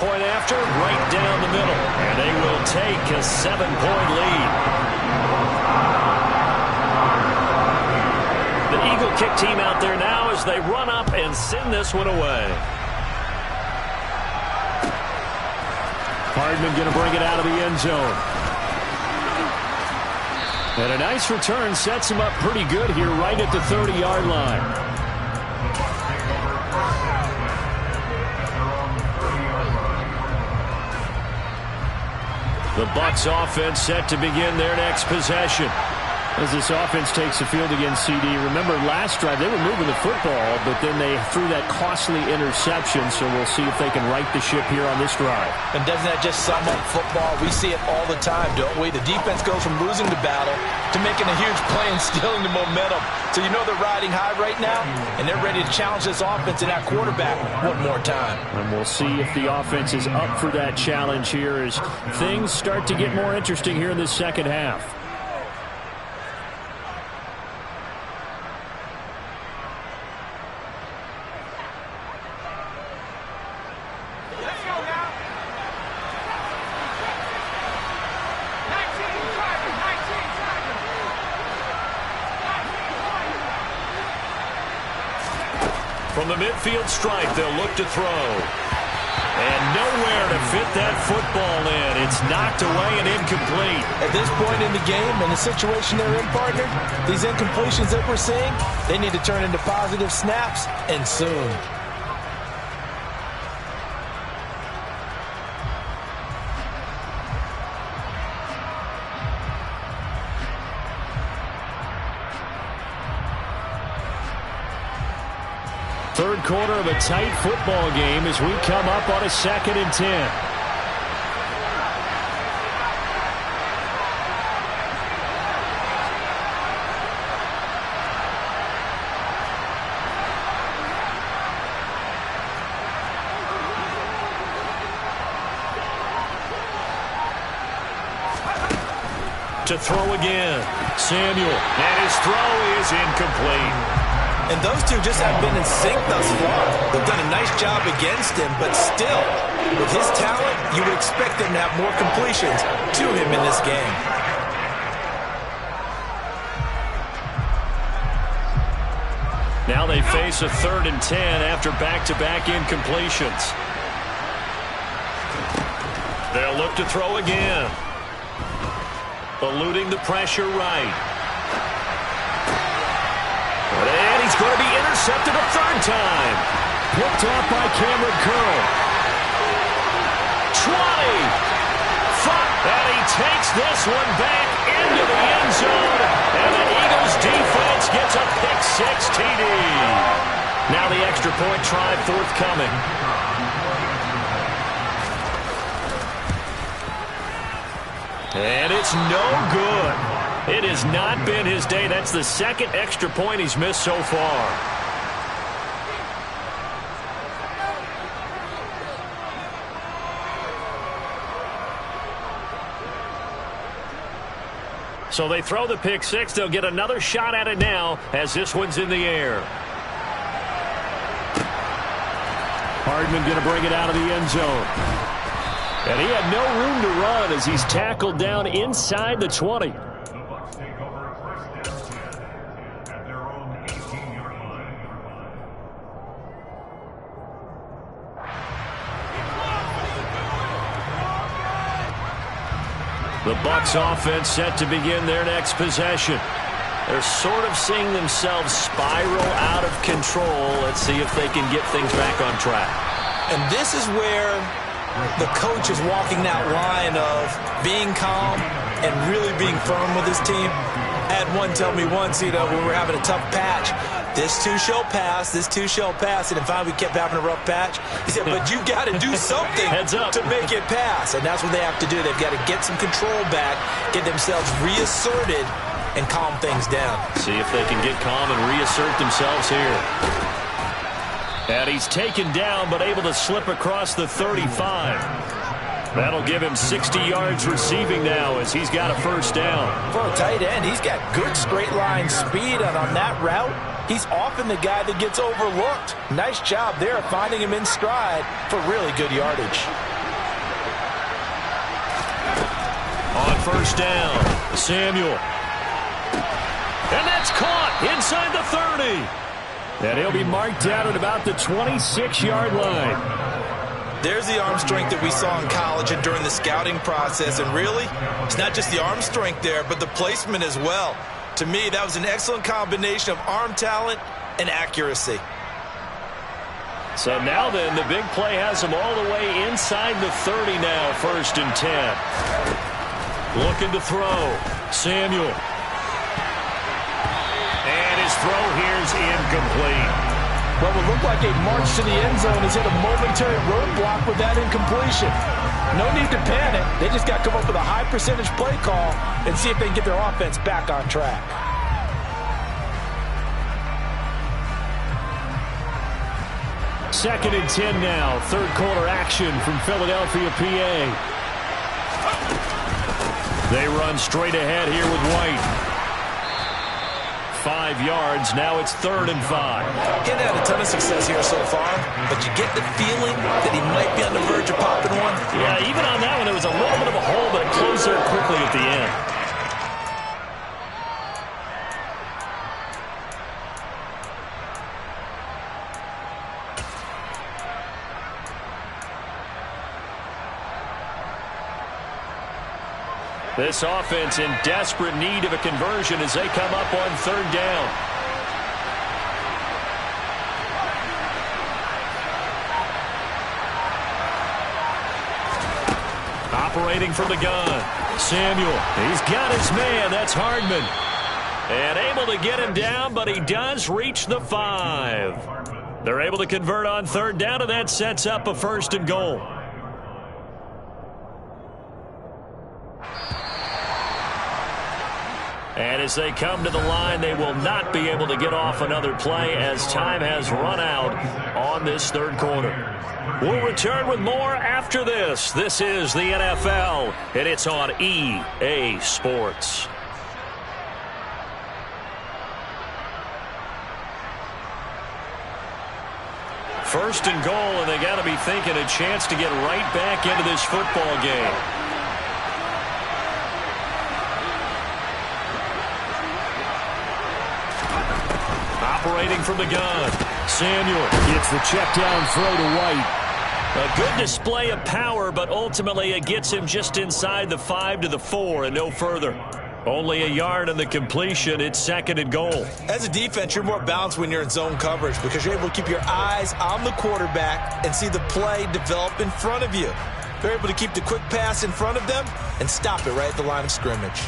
S1: Point after, right down the middle. And they will take a 7-point lead. The Eagle kick team out there now as they run up and send this one away.
S4: Hardman going to bring it out of the end zone. And a nice return sets him up pretty good here right at the 30-yard line.
S1: The Bucs offense set to begin their next possession.
S4: As this offense takes the field against CD, remember last drive they were moving the football, but then they threw that costly interception, so we'll see if they can right the ship here on this drive.
S2: And doesn't that just sum up football? We see it all the time, don't we? The defense goes from losing the battle to making a huge play and stealing the momentum. So you know they're riding high right now, and they're ready to challenge this offense and that quarterback one more time.
S4: And we'll see if the offense is up for that challenge here as things start to get more interesting here in this second half.
S1: From the midfield stripe, they'll look to throw. And nowhere to fit that football in. It's knocked away and incomplete.
S2: At this point in the game and the situation they're in, partner, these incompletions that we're seeing, they need to turn into positive snaps, and soon.
S1: Third quarter of a tight football game as we come up on a 2nd and 10. To throw again. Samuel, and his throw is incomplete.
S2: And those two just have been in sync thus far. They've done a nice job against him, but still, with his talent, you would expect them to have more completions to him in this game.
S1: Now they face a 3rd and 10 after back-to-back incompletions. They'll look to throw again. Eluding the pressure right. And he's going to be intercepted a 3rd time. Picked off by Cameron Curl. 20. And he takes this one back into the end zone. And the Eagles defense gets a pick-6 TD. Now the extra point try forthcoming. And it's no good. It has not been his day. That's the 2nd extra point he's missed so far. So they throw the pick-6. They'll get another shot at it now as this one's in the air. Hardman going to bring it out of the end zone. And he had no room to run as he's tackled down inside the 20. The Bucs offense set to begin their next possession. They're sort of seeing themselves spiral out of control. Let's see if they can get things back on track.
S2: And this is where the coach is walking that line of being calm and really being firm with his team. I had one tell me once, when we were having a tough patch, this too shall pass, this too shall pass. And finally we kept having a rough patch. He said, but you got to do something to make it pass. And that's what they have to do. They've got to get some control back, get themselves reasserted, and calm things down.
S1: See if they can get calm and reassert themselves here. And he's taken down, but able to slip across the 35. That'll give him 60 yards receiving now as he's got a 1st down.
S2: For a tight end, he's got good straight line speed, and on that route, he's often the guy that gets overlooked. Nice job there finding him in stride for really good yardage.
S1: On 1st down, Samuel. And that's caught inside the 30. And he'll be marked out at about the 26-yard line.
S2: There's the arm strength that we saw in college and during the scouting process. And really, it's not just the arm strength there, but the placement as well. To me, that was an excellent combination of arm talent and accuracy.
S1: So now then, the big play has him all the way inside the 30 now, 1st and 10. Looking to throw. Samuel. throw here's incomplete.
S2: What will look like a march to the end zone has hit a momentary roadblock with that incompletion. No need to panic. They just got to come up with a high percentage play call and see if they can get their offense back on track.
S4: Second and 10 now. Third quarter action from Philadelphia, PA. They run straight ahead here with White. 5 yards. Now it's 3rd and 5.
S2: He's had a ton of success here so far, but you get the feeling that he might be on the verge of popping one.
S1: Yeah, even on that one, there was a little bit of a hole, but it closed there quickly at the end. This offense in desperate need of a conversion as they come up on 3rd down. Operating from the gun, Samuel. He's got his man. That's Hardman. And able to get him down, but he does reach the 5. They're able to convert on 3rd down, and that sets up a 1st and goal. And as they come to the line, they will not be able to get off another play as time has run out on this 3rd quarter. We'll return with more after this. This is the NFL, and it's on EA Sports. First and goal, and they got to be thinking a chance to get right back into this football game. Operating from the gun, Samuel
S4: Gets the check down throw to White.
S1: A good display of power, but ultimately it gets him just inside the 5 to the 4 and no further. Only a yard in the completion. It's 2nd and goal.
S2: As a defense, you're more balanced when you're in zone coverage because you're able to keep your eyes on the quarterback and see the play develop in front of you. They're able to keep the quick pass in front of them and stop it right at the line of scrimmage.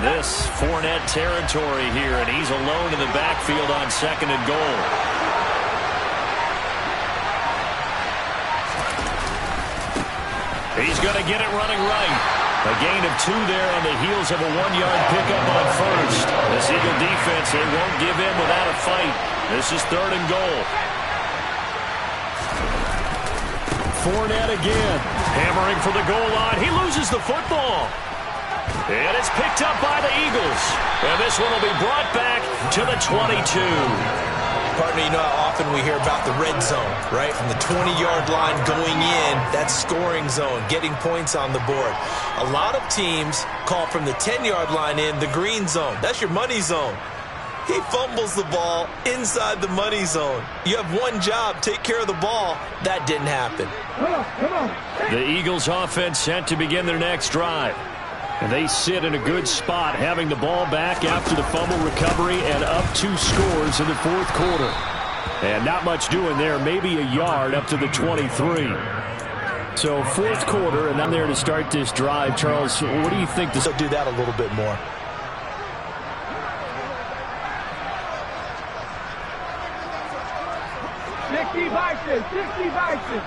S1: This Fournette territory here, and he's alone in the backfield on 2nd and goal. He's going to get it running right. A gain of 2 there on the heels of a 1-yard pickup on 1st. This Eagle defense, they won't give in without a fight. This is 3rd and goal.
S4: Fournette again.
S1: Hammering for the goal line. He loses the football. And it's picked up by the Eagles. And this one will be brought back to the 22.
S2: Partner, you know how often we hear about the red zone, right? From the 20-yard line going in, that's scoring zone, getting points on the board. A lot of teams call from the 10-yard line in the green zone. That's your money zone. He fumbles the ball inside the money zone. You have one job, take care of the ball. That didn't happen.
S3: Come on.
S1: The Eagles offense set to begin their next drive.
S4: And they sit in a good spot, having the ball back after the fumble recovery and up 2 scores in the 4th quarter. And not much doing there, maybe a yard up to the 23. So 4th quarter, and I'm there to start this drive. Charles, what do you think?
S2: They'll do that a little bit more.
S3: Sixty Bison.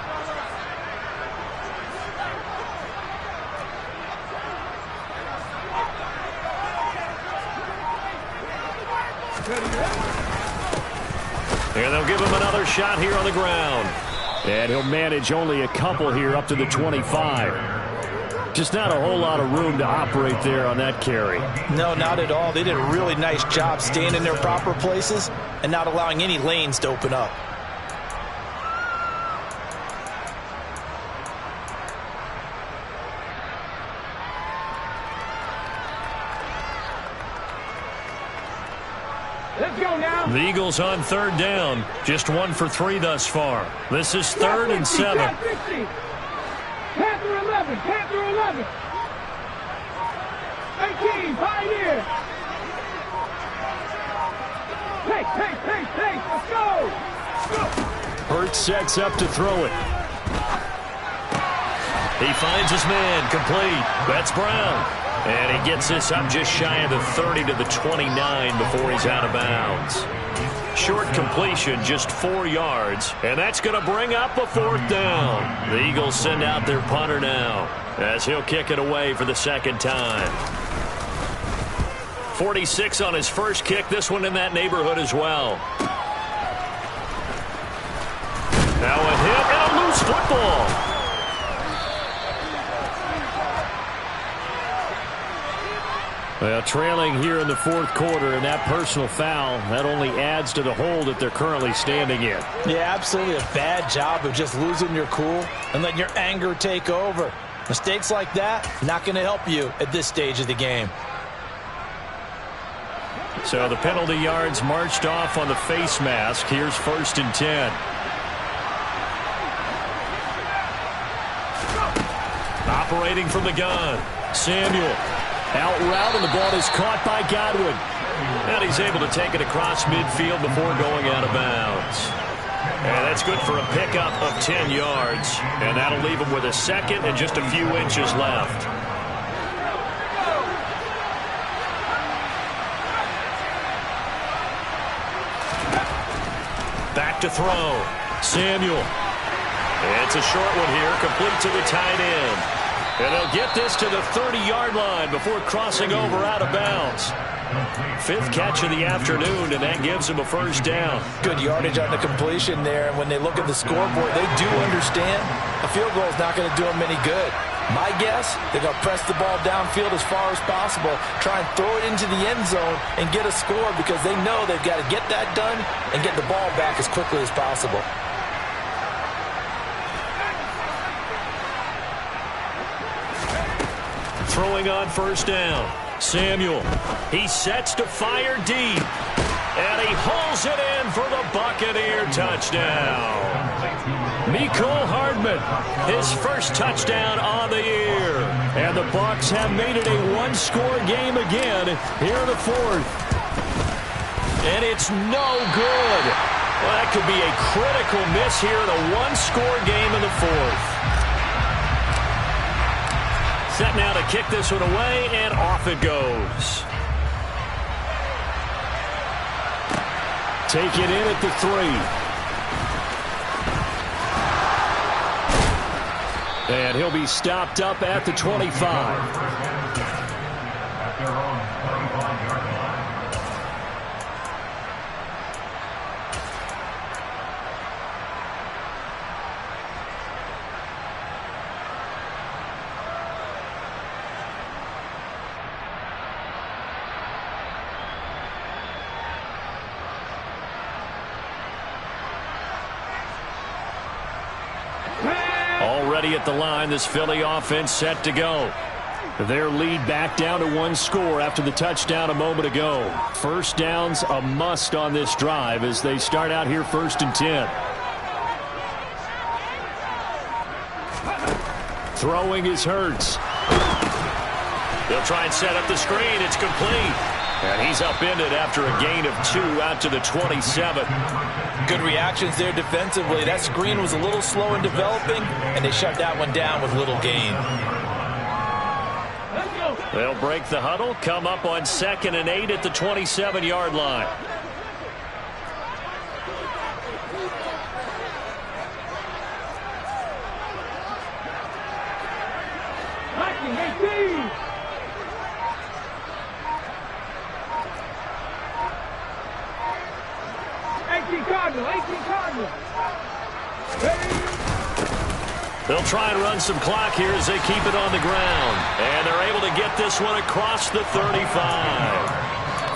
S1: And they'll give him another shot here on the ground.
S4: And he'll manage only a couple here up to the 25. Just not a whole lot of room to operate there on that carry.
S2: No, not at all. They did a really nice job staying in their proper places and not allowing any lanes to open up.
S3: Let's go now.
S1: The Eagles on 3rd down. Just 1 for 3 thus far. This is 3rd and 7.
S3: Panther 11. Panther 11. 18. Pioneer. Hey. Pace. Let's go.
S4: Hurts sets up to throw it.
S1: He finds his man, complete. That's Brown. And he gets this up just shy of the 30 to the 29 before he's out of bounds. Short completion, just 4 yards, and that's going to bring up a 4th down. The Eagles send out their punter now, as he'll kick it away for the 2nd time. 46 on his first kick, this one in that neighborhood as well. Now a hit and a loose football.
S4: Well, trailing here in the 4th quarter, and that personal foul, that only adds to the hole that they're currently standing in.
S2: Yeah, absolutely a bad job of just losing your cool and letting your anger take over. Mistakes like that, not going to help you at this stage of the game.
S4: So the penalty yards marched off on the face mask. Here's 1st and 10.
S1: Operating from the gun, Samuel.
S4: Out route, and the ball is caught by Godwin.
S1: And he's able to take it across midfield before going out of bounds. And that's good for a pickup of 10 yards. And that'll leave him with a 2nd and just a few inches left. Back to throw. Samuel. It's a short one here, complete to the tight end. And they'll get this to the 30-yard line before crossing over out of bounds. 5th catch of the afternoon, and that gives him a 1st down.
S2: Good yardage on the completion there, and when they look at the scoreboard, they do understand a field goal is not going to do them any good. My guess, they're going to press the ball downfield as far as possible, try and throw it into the end zone and get a score because they know they've got to get that done and get the ball back as quickly as possible.
S1: Throwing on 1st down. Samuel. He sets to fire deep. And he hauls it in for the Buccaneer touchdown.
S4: Mecole Hardman,
S1: His first touchdown on the year.
S4: and the Bucs have made it a 1-score game again here in the 4th.
S1: And it's no good. Well, that could be a critical miss here in a 1-score game in the 4th. Set now to kick this one away, and off it goes.
S4: Take it in at the 3. And he'll be stopped up at the 25.
S1: Already at the line, this Philly offense set to go.
S4: Their lead back down to 1 score after the touchdown a moment ago. 1st down's a must on this drive as they start out here 1st and 10. Throwing is Hurts.
S1: They'll try and set up the screen. It's complete. And he's upended after a gain of 2 out to the 27.
S2: Good reactions there defensively. That screen was a little slow in developing, and they shut that one down with little gain.
S1: They'll break the huddle, come up on 2nd and 8 at the 27-yard line. They'll try and run some clock here as they keep it on the ground. And they're able to get this one across the 35.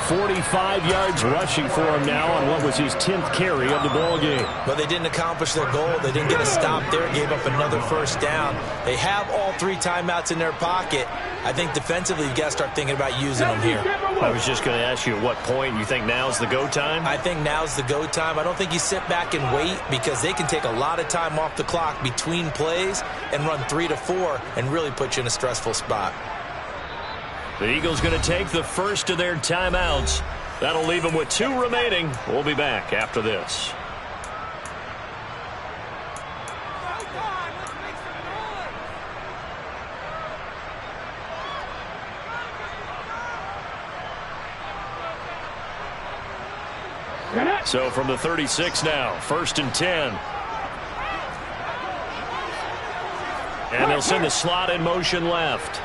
S4: 45 yards rushing for him now on what was his 10th carry of the ball game.
S2: But they didn't accomplish their goal. They didn't get a stop there, gave up another 1st down. They have all 3 timeouts in their pocket. I think defensively you've got to start thinking about using them here.
S1: I was just going to ask you at what point you think now's the go time?
S2: I think now's the go time. I don't think you sit back and wait because they can take a lot of time off the clock between plays and run 3 to 4 and really put you in a stressful spot.
S1: The Eagles going to take the first of their timeouts. That'll leave him with 2 remaining. We'll be back after this. So from the 36 now, 1st and 10. And they'll send the slot in motion left.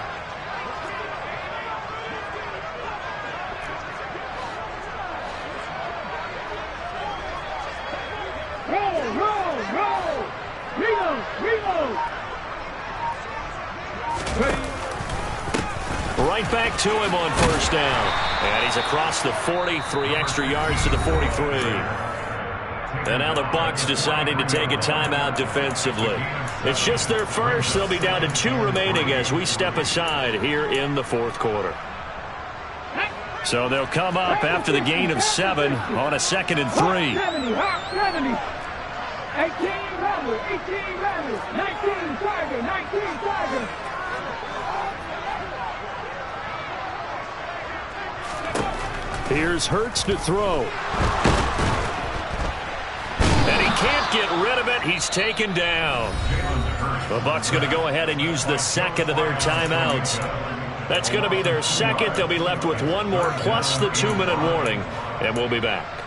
S1: Right back to him on 1st down. And he's across the 40, 3 extra yards to the 43. And now the Bucs deciding to take a timeout defensively. It's just their first. They'll be down to 2 remaining as we step aside here in the 4th quarter. So they'll come up after the gain of 7 on a 2nd and 3.
S3: 18 Rebels, 19 Tiger, 19 Tiger.
S4: Here's Hurts to throw.
S1: And he can't get rid of it. He's taken down. The Bucs going to go ahead and use the 2nd of their timeouts. That's going to be their 2nd. They'll be left with 1 more plus the 2-minute warning. And we'll be back.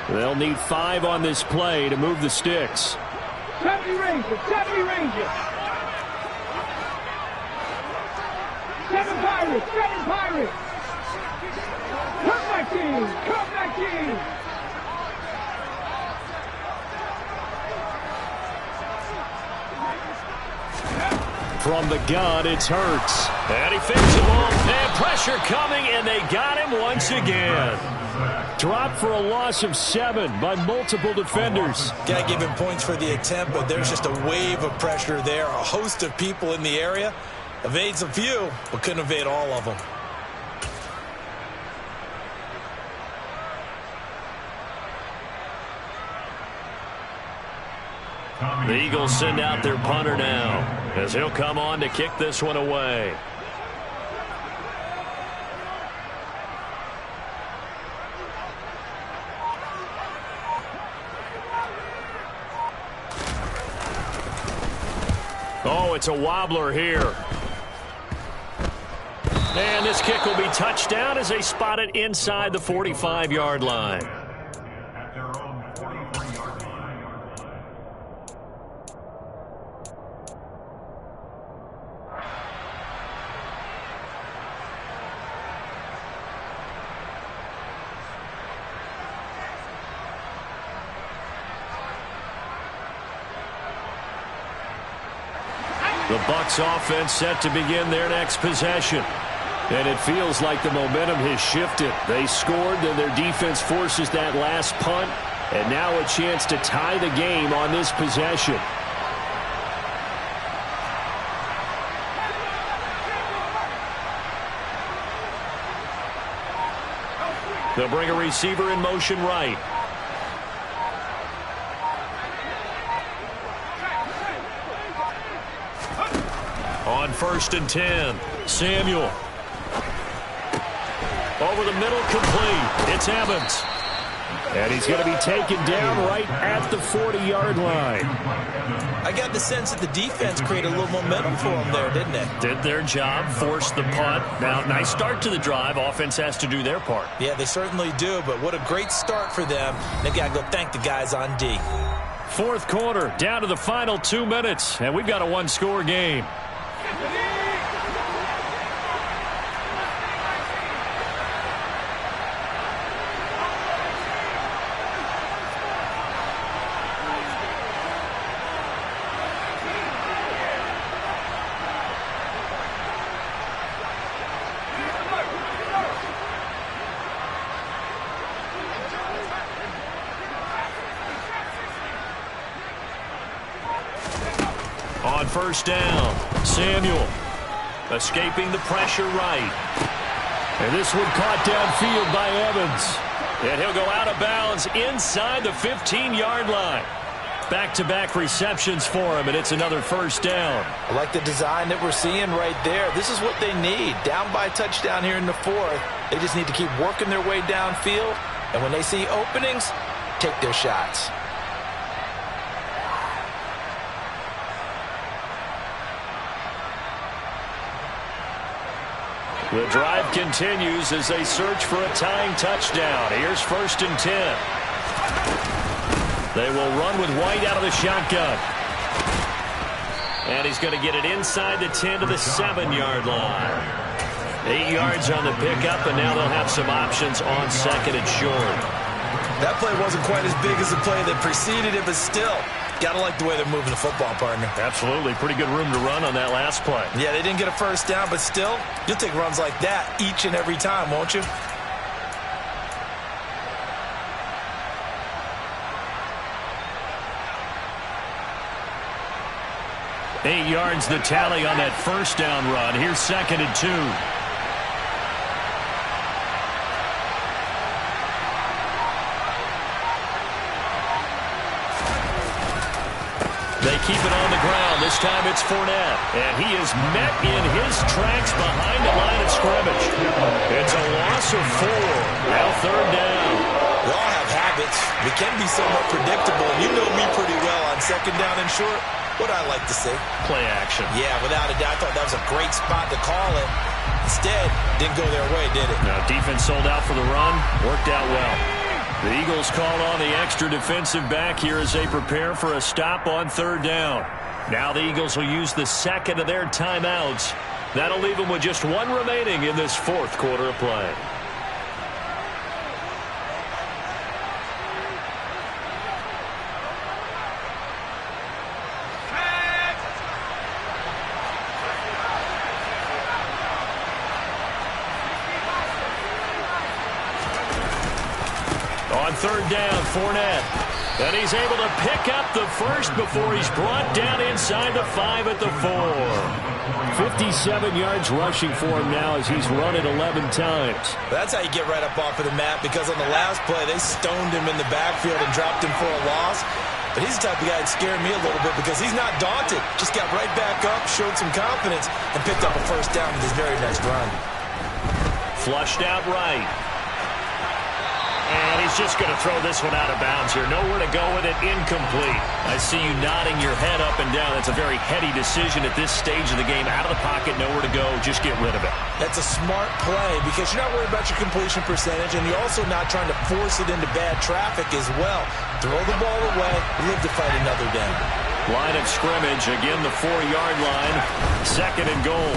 S4: They'll need 5 on this play to move the sticks.
S3: 70 Rangers, 70 Rangers. 7 Pirates, 7 Pirates. Come my team, come my team.
S4: From the gun, it's Hurts.
S1: And he fakes the ball. And pressure coming, and they got him once again.
S4: Dropped for a loss of 7 by multiple defenders.
S2: Got to give him points for the attempt, but there's just a wave of pressure there. A host of people in the area. Evades a few, but couldn't evade all of them.
S1: The Eagles send out their punter now as he'll come on to kick this one away. Oh, it's a wobbler here. And this kick will be touched down as they spot it inside the 45-yard line. The Bucs offense set to begin their next possession. And it feels like the momentum has shifted. They scored, then their defense forces that last punt. And now a chance to tie the game on this possession. They'll bring a receiver in motion right. On 1st and 10, Samuel. Over the middle, complete. It's Evans.
S4: And he's going to be taken down right at the 40-yard line.
S2: I got the sense that the defense created a little momentum for them there, didn't it?
S1: Did their job, forced the punt. Now, nice start to the drive. Offense has to do their part.
S2: Yeah, they certainly do, but what a great start for them. They've got to go thank the guys on D.
S4: 4th quarter, down to the final 2 minutes, and we've got a 1-score game.
S1: On 1st down, Samuel escaping the pressure right.
S4: And this one caught downfield by Evans.
S1: And he'll go out of bounds inside the 15-yard line. Back-to-back receptions for him, and it's another first down.
S2: I like the design that we're seeing right there. This is what they need. Down by a touchdown here in the fourth. They just need to keep working their way downfield. And when they see openings, take their shots.
S1: The drive continues as they search for a tying touchdown. Here's 1st and 10. They will run with White out of the shotgun. And he's going to get it inside the 10 to the 7-yard line. 8 yards on the pickup, and now they'll have some options on 2nd and short.
S2: That play wasn't quite as big as the play that preceded it, but still, got to like the way they're moving the football, partner.
S1: Absolutely. Pretty good room to run on that last play.
S2: Yeah, they didn't get a first down, but still, you'll take runs like that each and every time, won't you?
S1: Eight yards the tally on that first down run. Here's 2nd and 2. They keep it on the ground. This time it's Fournette. And he is met in his tracks behind the line of scrimmage. It's a loss of 4. Now 3rd down.
S2: We all have habits. We can be somewhat predictable. You know me pretty well on 2nd down and short. What I like to say.
S1: Play action.
S2: Yeah, without a doubt. I thought that was a great spot to call it. Instead, didn't go their way, did it?
S1: No, defense sold out for the run. Worked out well. The Eagles call on the extra defensive back here as they prepare for a stop on 3rd down. Now the Eagles will use the 2nd of their timeouts. That'll leave them with just 1 remaining in this 4th quarter of play. On 3rd down, Fournette. And he's able to pick up the first before he's brought down inside the 5 at the 4. 57 yards rushing for him now as he's run it 11 times.
S2: That's how you get right up off of the mat, because on the last play, they stoned him in the backfield and dropped him for a loss. But he's the type of guy that scared me a little bit because he's not daunted. Just got right back up, showed some confidence, and picked up a first down with his very next run.
S1: Flushed out right. And he's just going to throw this one out of bounds here. Nowhere to go with it. Incomplete. I see you nodding your head up and down. That's a very heady decision at this stage of the game. Out of the pocket, nowhere to go. Just get rid of it.
S2: That's a smart play because you're not worried about your completion percentage, and you're also not trying to force it into bad traffic as well. Throw the ball away, live to fight another down.
S1: Line of scrimmage. Again, the 4-yard line. 2nd and goal.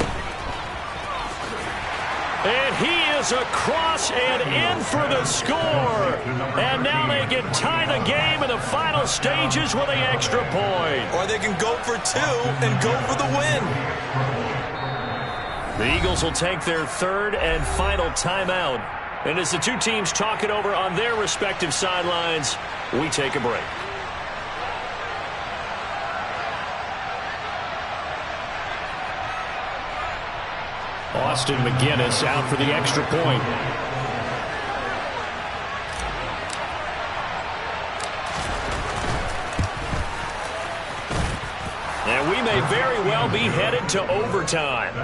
S1: And he is across and in for the score. And now they can tie the game in the final stages with an extra point.
S2: Or they can go for 2 and go for the win.
S1: The Eagles will take their 3rd and final timeout. And as the two teams talk it over on their respective sidelines, we take a break. Austin McGinnis out for the extra point. And we may very well be headed to overtime.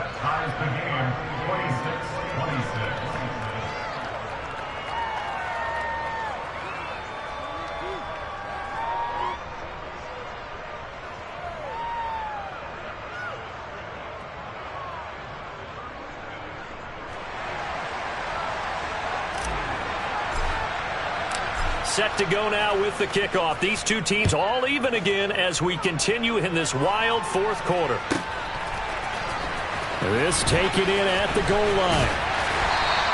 S1: Set to go now with the kickoff. These two teams all even again as we continue in this wild 4th quarter. This taken in at the goal line.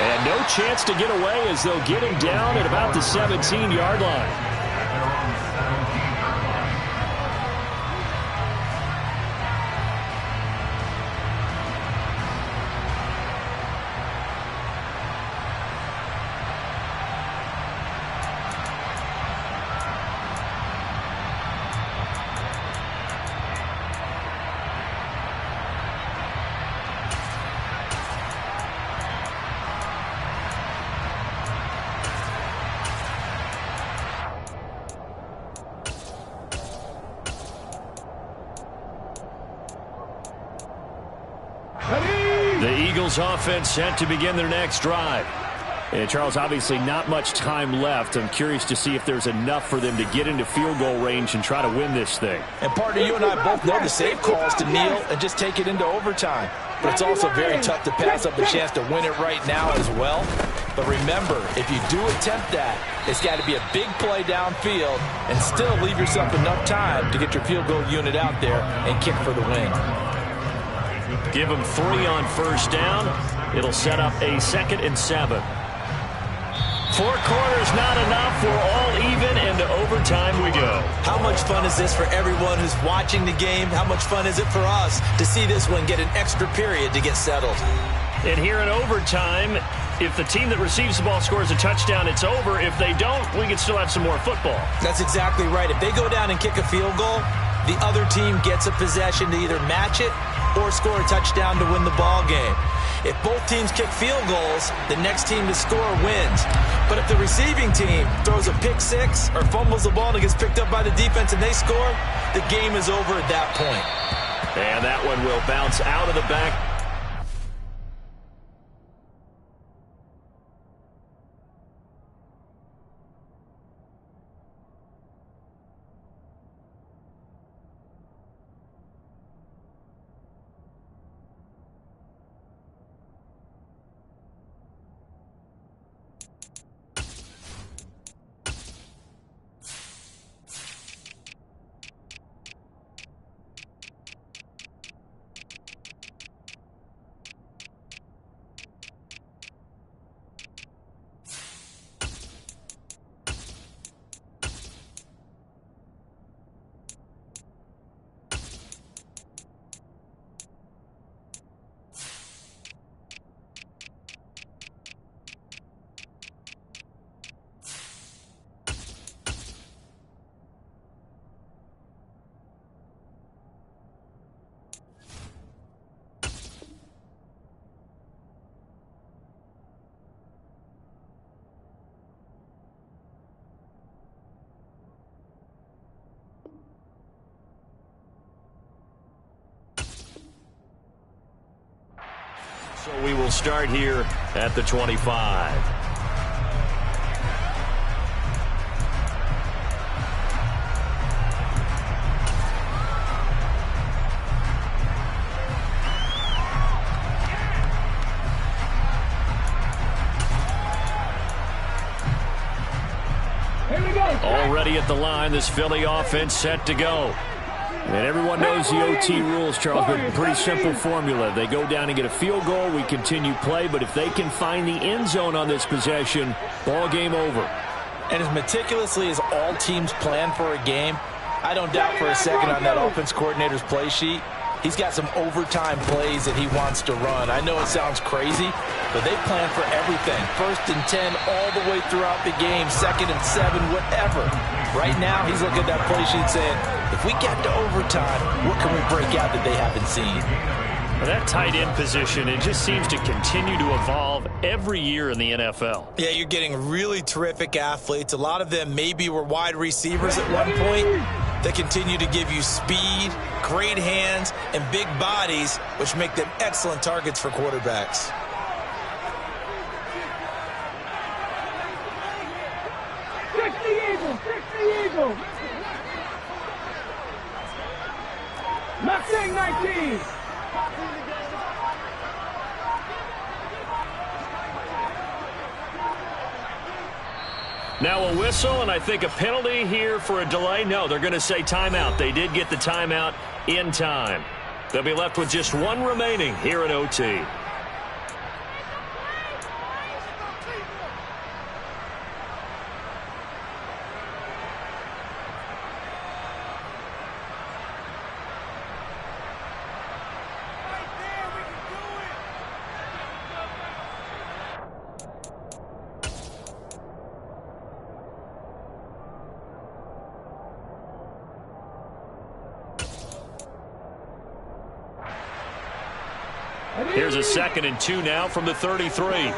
S1: And no chance to get away as they'll get him down at about the 17-yard line. Eagles offense set to begin their next drive.
S4: And Charles, obviously not much time left. I'm curious to see if there's enough for them to get into field goal range and try to win this thing.
S2: And partner, you and I both know the safe call is to kneel and just take it into overtime. But it's also very tough to pass up a chance to win it right now as well. But remember, if you do attempt that, it's got to be a big play downfield and still leave yourself enough time to get your field goal unit out there and kick for the win.
S1: Give them 3 on first down. It'll set up a 2nd and 7. 4 quarters not enough. We're all even, and to overtime we go.
S2: How much fun is this for everyone who's watching the game? How much fun is it for us to see this one get an extra period to get settled?
S1: And here in overtime, if the team that receives the ball scores a touchdown, it's over. If they don't, we can still have some more football.
S2: That's exactly right. If they go down and kick a field goal, the other team gets a possession to either match it or score a touchdown to win the ball game. If both teams kick field goals, the next team to score wins. But if the receiving team throws a pick six or fumbles the ball and it gets picked up by the defense and they score, the game is over at that point.
S1: And that one will bounce out of the back. So we will start here at the 25.
S3: Here we go.
S1: Already at the line, this Philly offense set to go.
S4: And everyone knows the OT rules, Charles, but pretty simple formula. They go down and get a field goal, we continue play, but if they can find the end zone on this possession, ball game over.
S2: And as meticulously as all teams plan for a game, I don't doubt for a second on that offense coordinator's play sheet, he's got some overtime plays that he wants to run. I know it sounds crazy, but they plan for everything. 1st and 10 all the way throughout the game, 2nd and 7, whatever. Right now, he's looking at that play sheet saying, if we get to overtime, what can we break out that they haven't seen?
S1: Well, that tight end position, it just seems to continue to evolve every year in the NFL.
S2: Yeah, you're getting really terrific athletes. A lot of them maybe were wide receivers at one point. They continue to give you speed, great hands, and big bodies, which make them excellent targets for quarterbacks.
S3: Fix the Eagles. Fix the Eagles. Mustang 19.
S1: Now a whistle, and I think a penalty here for a delay. No, they're going to say timeout. They did get the timeout in time. They'll be left with just one remaining here in OT. Here's a 2nd and 2 now from the 33.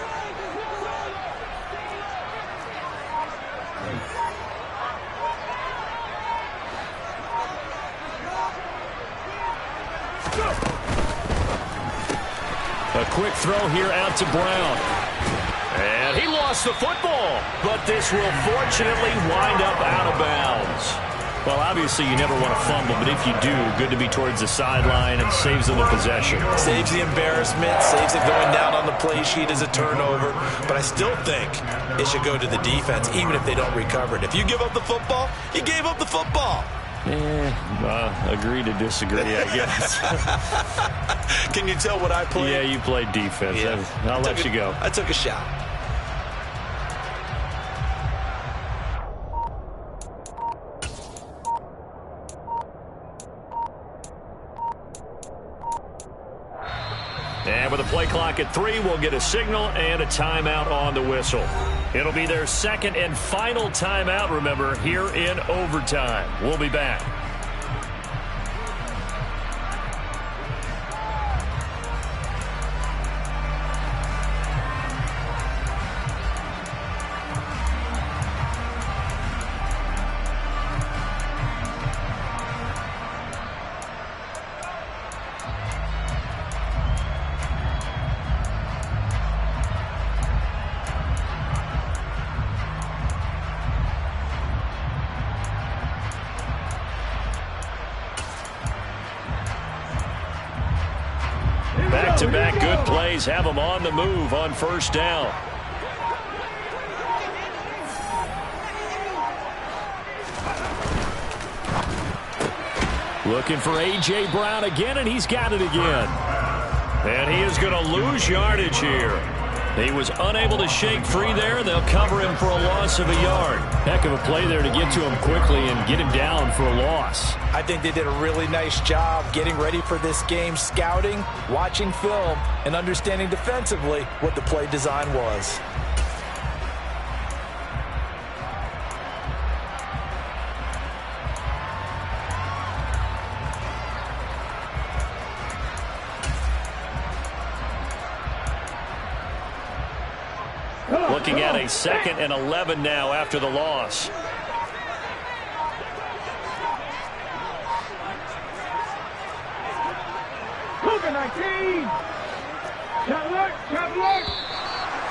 S4: A quick throw here out to Brown.
S1: And he lost the football, but this will fortunately wind up out of bounds.
S4: Well, obviously you never want to fumble, but if you do, good to be towards the sideline and saves them the possession.
S2: Saves the embarrassment, saves it going down on the play sheet as a turnover. But I still think it should go to the defense, even if they don't recover it. If you give up the football, you gave up the football.
S4: Agree to disagree, I guess.
S2: Can you tell what I played?
S4: Yeah, you played defense.
S2: Yeah.
S4: I'll let you go.
S2: I took a shot.
S1: And with a play clock at 3, we'll get a signal and a timeout on the whistle. It'll be their second and final timeout, remember, here in overtime. We'll be back. Back-to-back good plays have them on the move on first down.
S4: Looking for A.J. Brown again, and he's got it again.
S1: And he is going to lose yardage here.
S4: He was unable to shake free there, and they'll cover him for a loss of a yard. Heck of a play there to get to him quickly and get him down for a loss.
S2: I think they did a really nice job getting ready for this game, scouting, watching film, and understanding defensively what the play design was.
S1: Looking at a 2nd and 11 now after the loss.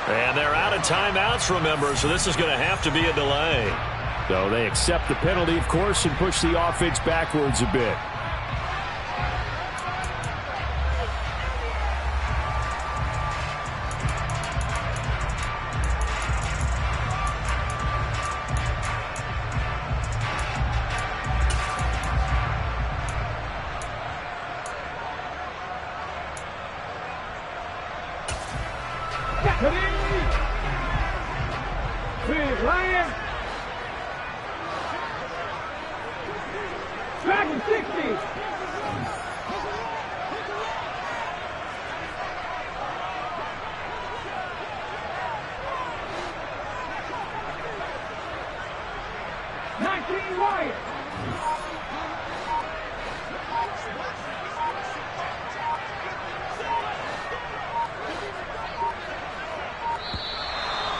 S1: And they're out of timeouts, remember, so this is going to have to be a delay.
S4: So they accept the penalty, of course, and push the offense backwards a bit.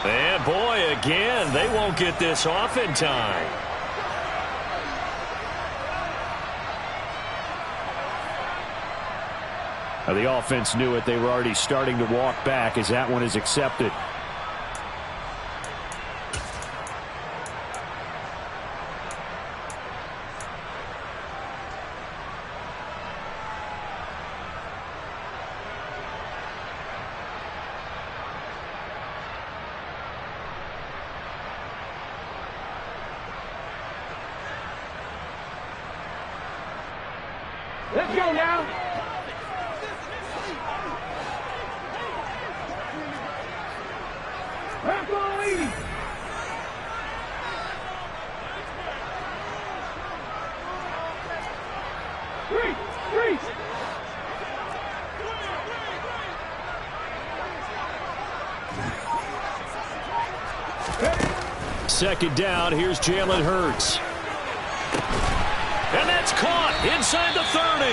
S1: And boy, again, they won't get this off in time.
S4: Now, the offense knew it. They were already starting to walk back as that one is accepted.
S3: Let's go now. Back on lead. Three.
S4: Second down, here's Jalen Hurts.
S1: And that's caught inside the 30.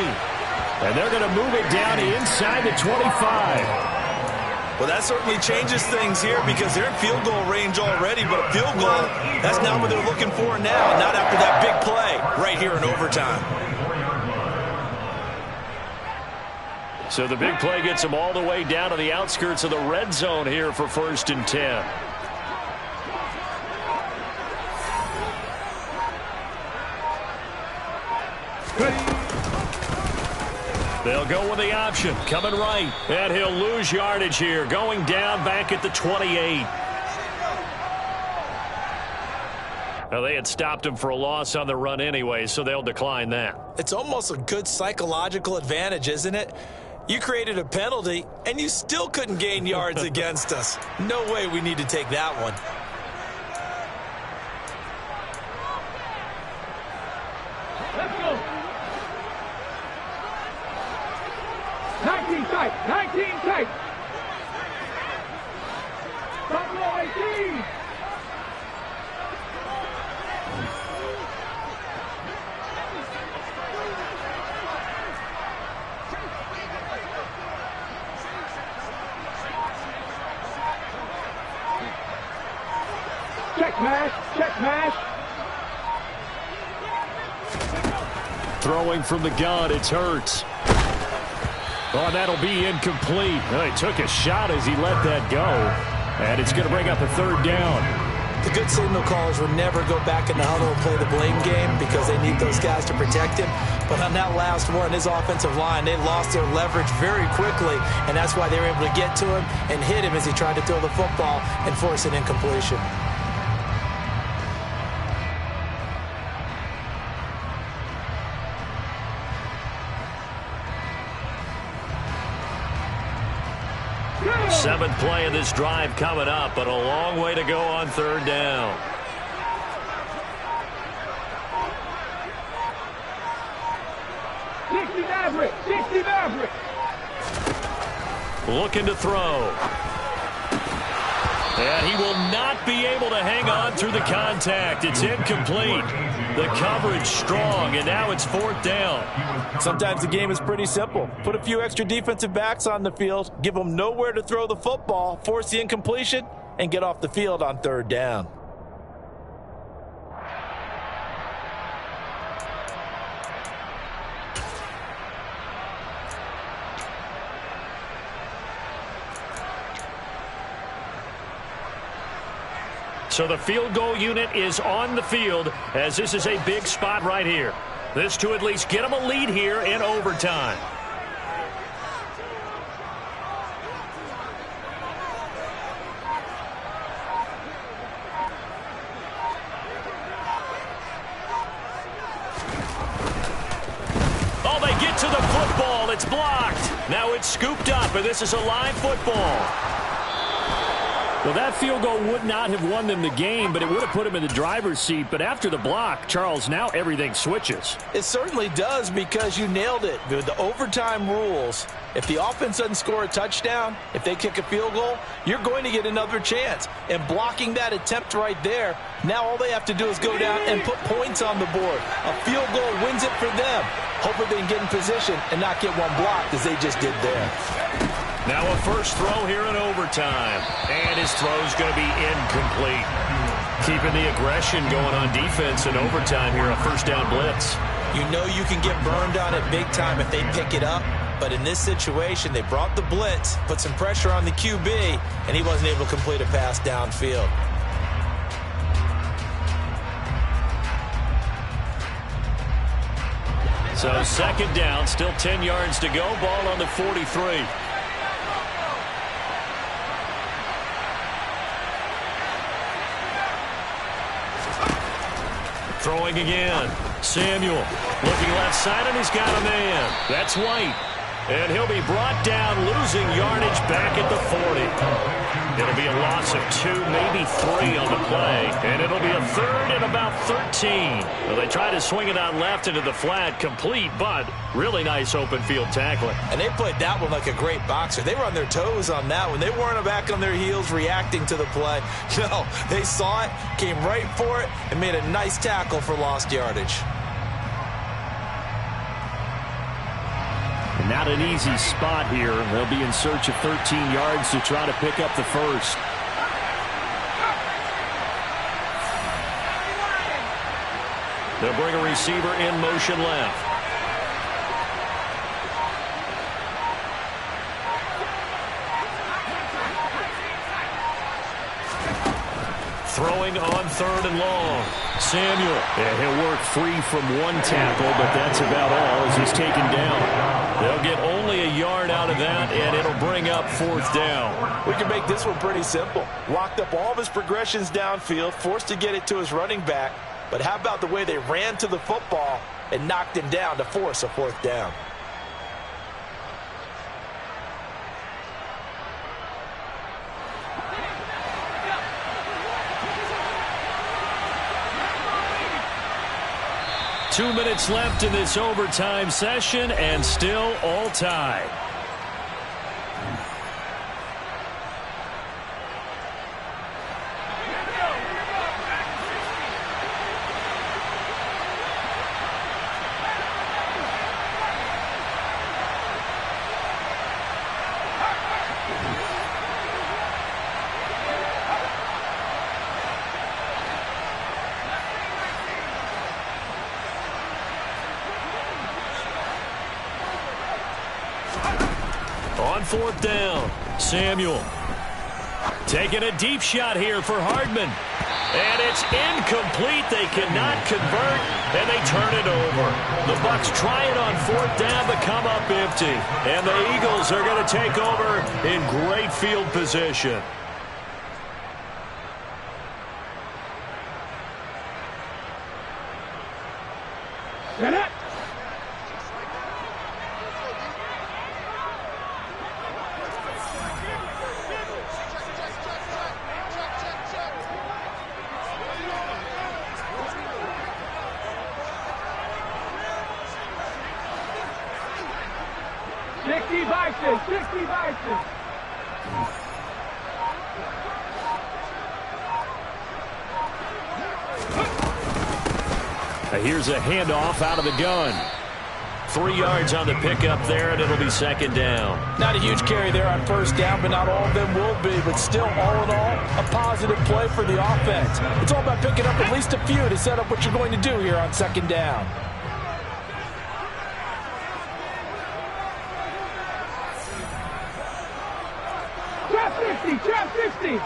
S4: And they're going to move it down inside the 25.
S2: Well, that certainly changes things here because they're in field goal range already, but a field goal, that's not what they're looking for now, not after that big play right here in overtime.
S1: So the big play gets them all the way down to the outskirts of the red zone here for 1st and 10. They'll go with the option, coming right, and he'll lose yardage here, going down back at the 28. Well, they had stopped him for a loss on the run anyway, so they'll decline that.
S2: It's almost a good psychological advantage, isn't it? You created a penalty, and you still couldn't gain yards against us. No way we need to take that one.
S3: Let's go. 19 tight. 19 tight. Buffalo 18. Check mash. Check mash.
S1: Throwing from the gun, it's Hurts. Oh, that'll be incomplete. Well, he took a shot as he let that go. And it's going to bring up a 3rd down.
S2: The good signal callers will never go back in the huddle and play the blame game because they need those guys to protect him. But on that last one, his offensive line, they lost their leverage very quickly, and that's why they were able to get to him and hit him as he tried to throw the football and force an incompletion.
S1: Seventh play of this drive coming up, but a long way to go on 3rd down. Looking to throw. And he will not be able to hang on through the contact. It's incomplete. The coverage strong, and now it's 4th down.
S2: Sometimes the game is pretty simple. Put a few extra defensive backs on the field, give them nowhere to throw the football, force the incompletion, and get off the field on 3rd down.
S1: So the field goal unit is on the field as this is a big spot right here. This to at least get them a lead here in overtime. Oh, they get to the football. It's blocked. Now it's scooped up, and this is a live football. Well, that field goal would not have won them the game, but it would have put them in the driver's seat. But after the block, Charles, now everything switches.
S2: It certainly does because you nailed it. With the overtime rules, if the offense doesn't score a touchdown, if they kick a field goal, you're going to get another chance. And blocking that attempt right there, now all they have to do is go down and put points on the board. A field goal wins it for them. Hopefully they can get in position and not get one blocked as they just did there.
S1: Now a first throw here in overtime. And his throw's going to be incomplete. Keeping the aggression going on defense in overtime here, a 1st down blitz.
S2: You know you can get burned on it big time if they pick it up. But in this situation, they brought the blitz, put some pressure on the QB, and he wasn't able to complete a pass downfield.
S1: So 2nd down, still 10 yards to go. Ball on the 43. Throwing again. Samuel looking left side, and he's got a man. That's White. And he'll be brought down, losing yardage back at the 40. It'll be a loss of 2, maybe 3 on the play. And it'll be a 3rd and about 13. Well, they try to swing it out left into the flat, complete, but really nice open field tackling.
S2: And they played that one like a great boxer. They were on their toes on that one. They weren't back on their heels reacting to the play. No, they saw it, came right for it, and made a nice tackle for lost yardage.
S1: Not an easy spot here. They'll be in search of 13 yards to try to pick up the first. They'll bring a receiver in motion left. coming on 3rd and long. Samuel.
S4: Yeah, he'll work free from one tackle, but that's about all as he's taken down.
S1: They'll get only a yard out of that, and it'll bring up 4th down.
S2: We can make this one pretty simple. Locked up all of his progressions downfield, forced to get it to his running back. But how about the way they ran to the football and knocked him down to force a 4th down?
S1: Two minutes left in this overtime session, and still all tied. On 4th down, Samuel. Taking a deep shot here for Hardman. And it's incomplete. They cannot convert, and they turn it over. The Bucs try it on 4th down, but come up empty. And the Eagles are going to take over in great field position.
S3: Set up.
S1: Here's a handoff out of the gun. 3 yards on the pickup there, and it'll be 2nd down.
S2: Not a huge carry there on 1st down, but not all of them will be. But still, all in all, a positive play for the offense. It's all about picking up at least a few to set up what you're going to do here on 2nd down.
S3: Trap 50.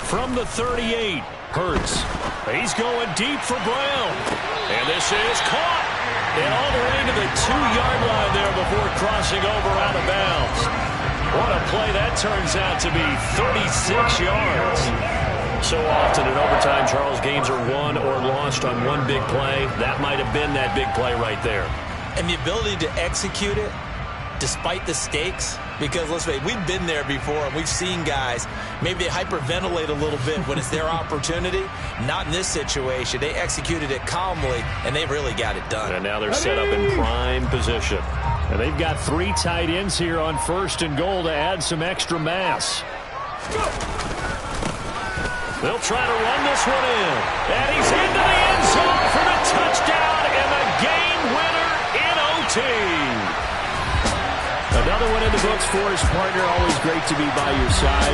S1: From the 38, Hurts. He's going deep for Brown. And this is caught. And all the way to the 2-yard line there before crossing over out of bounds. What a play that turns out to be, 36 yards. So often in overtime, Charles, games are won or lost on one big play. That might have been that big play right there.
S2: And the ability to execute it despite the stakes, because let's face it, we've been there before and we've seen guys, maybe they hyperventilate a little bit when it's their opportunity. Not in this situation. They executed it calmly, and they really got it done.
S1: And now they're set up in prime position.
S4: And they've got 3 tight ends here on 1st and goal to add some extra mass.
S1: They'll try to run this one in. And he's into the end zone for the touchdown and the game winner in OT.
S4: Another one in the books for his partner. Always great to be by your side.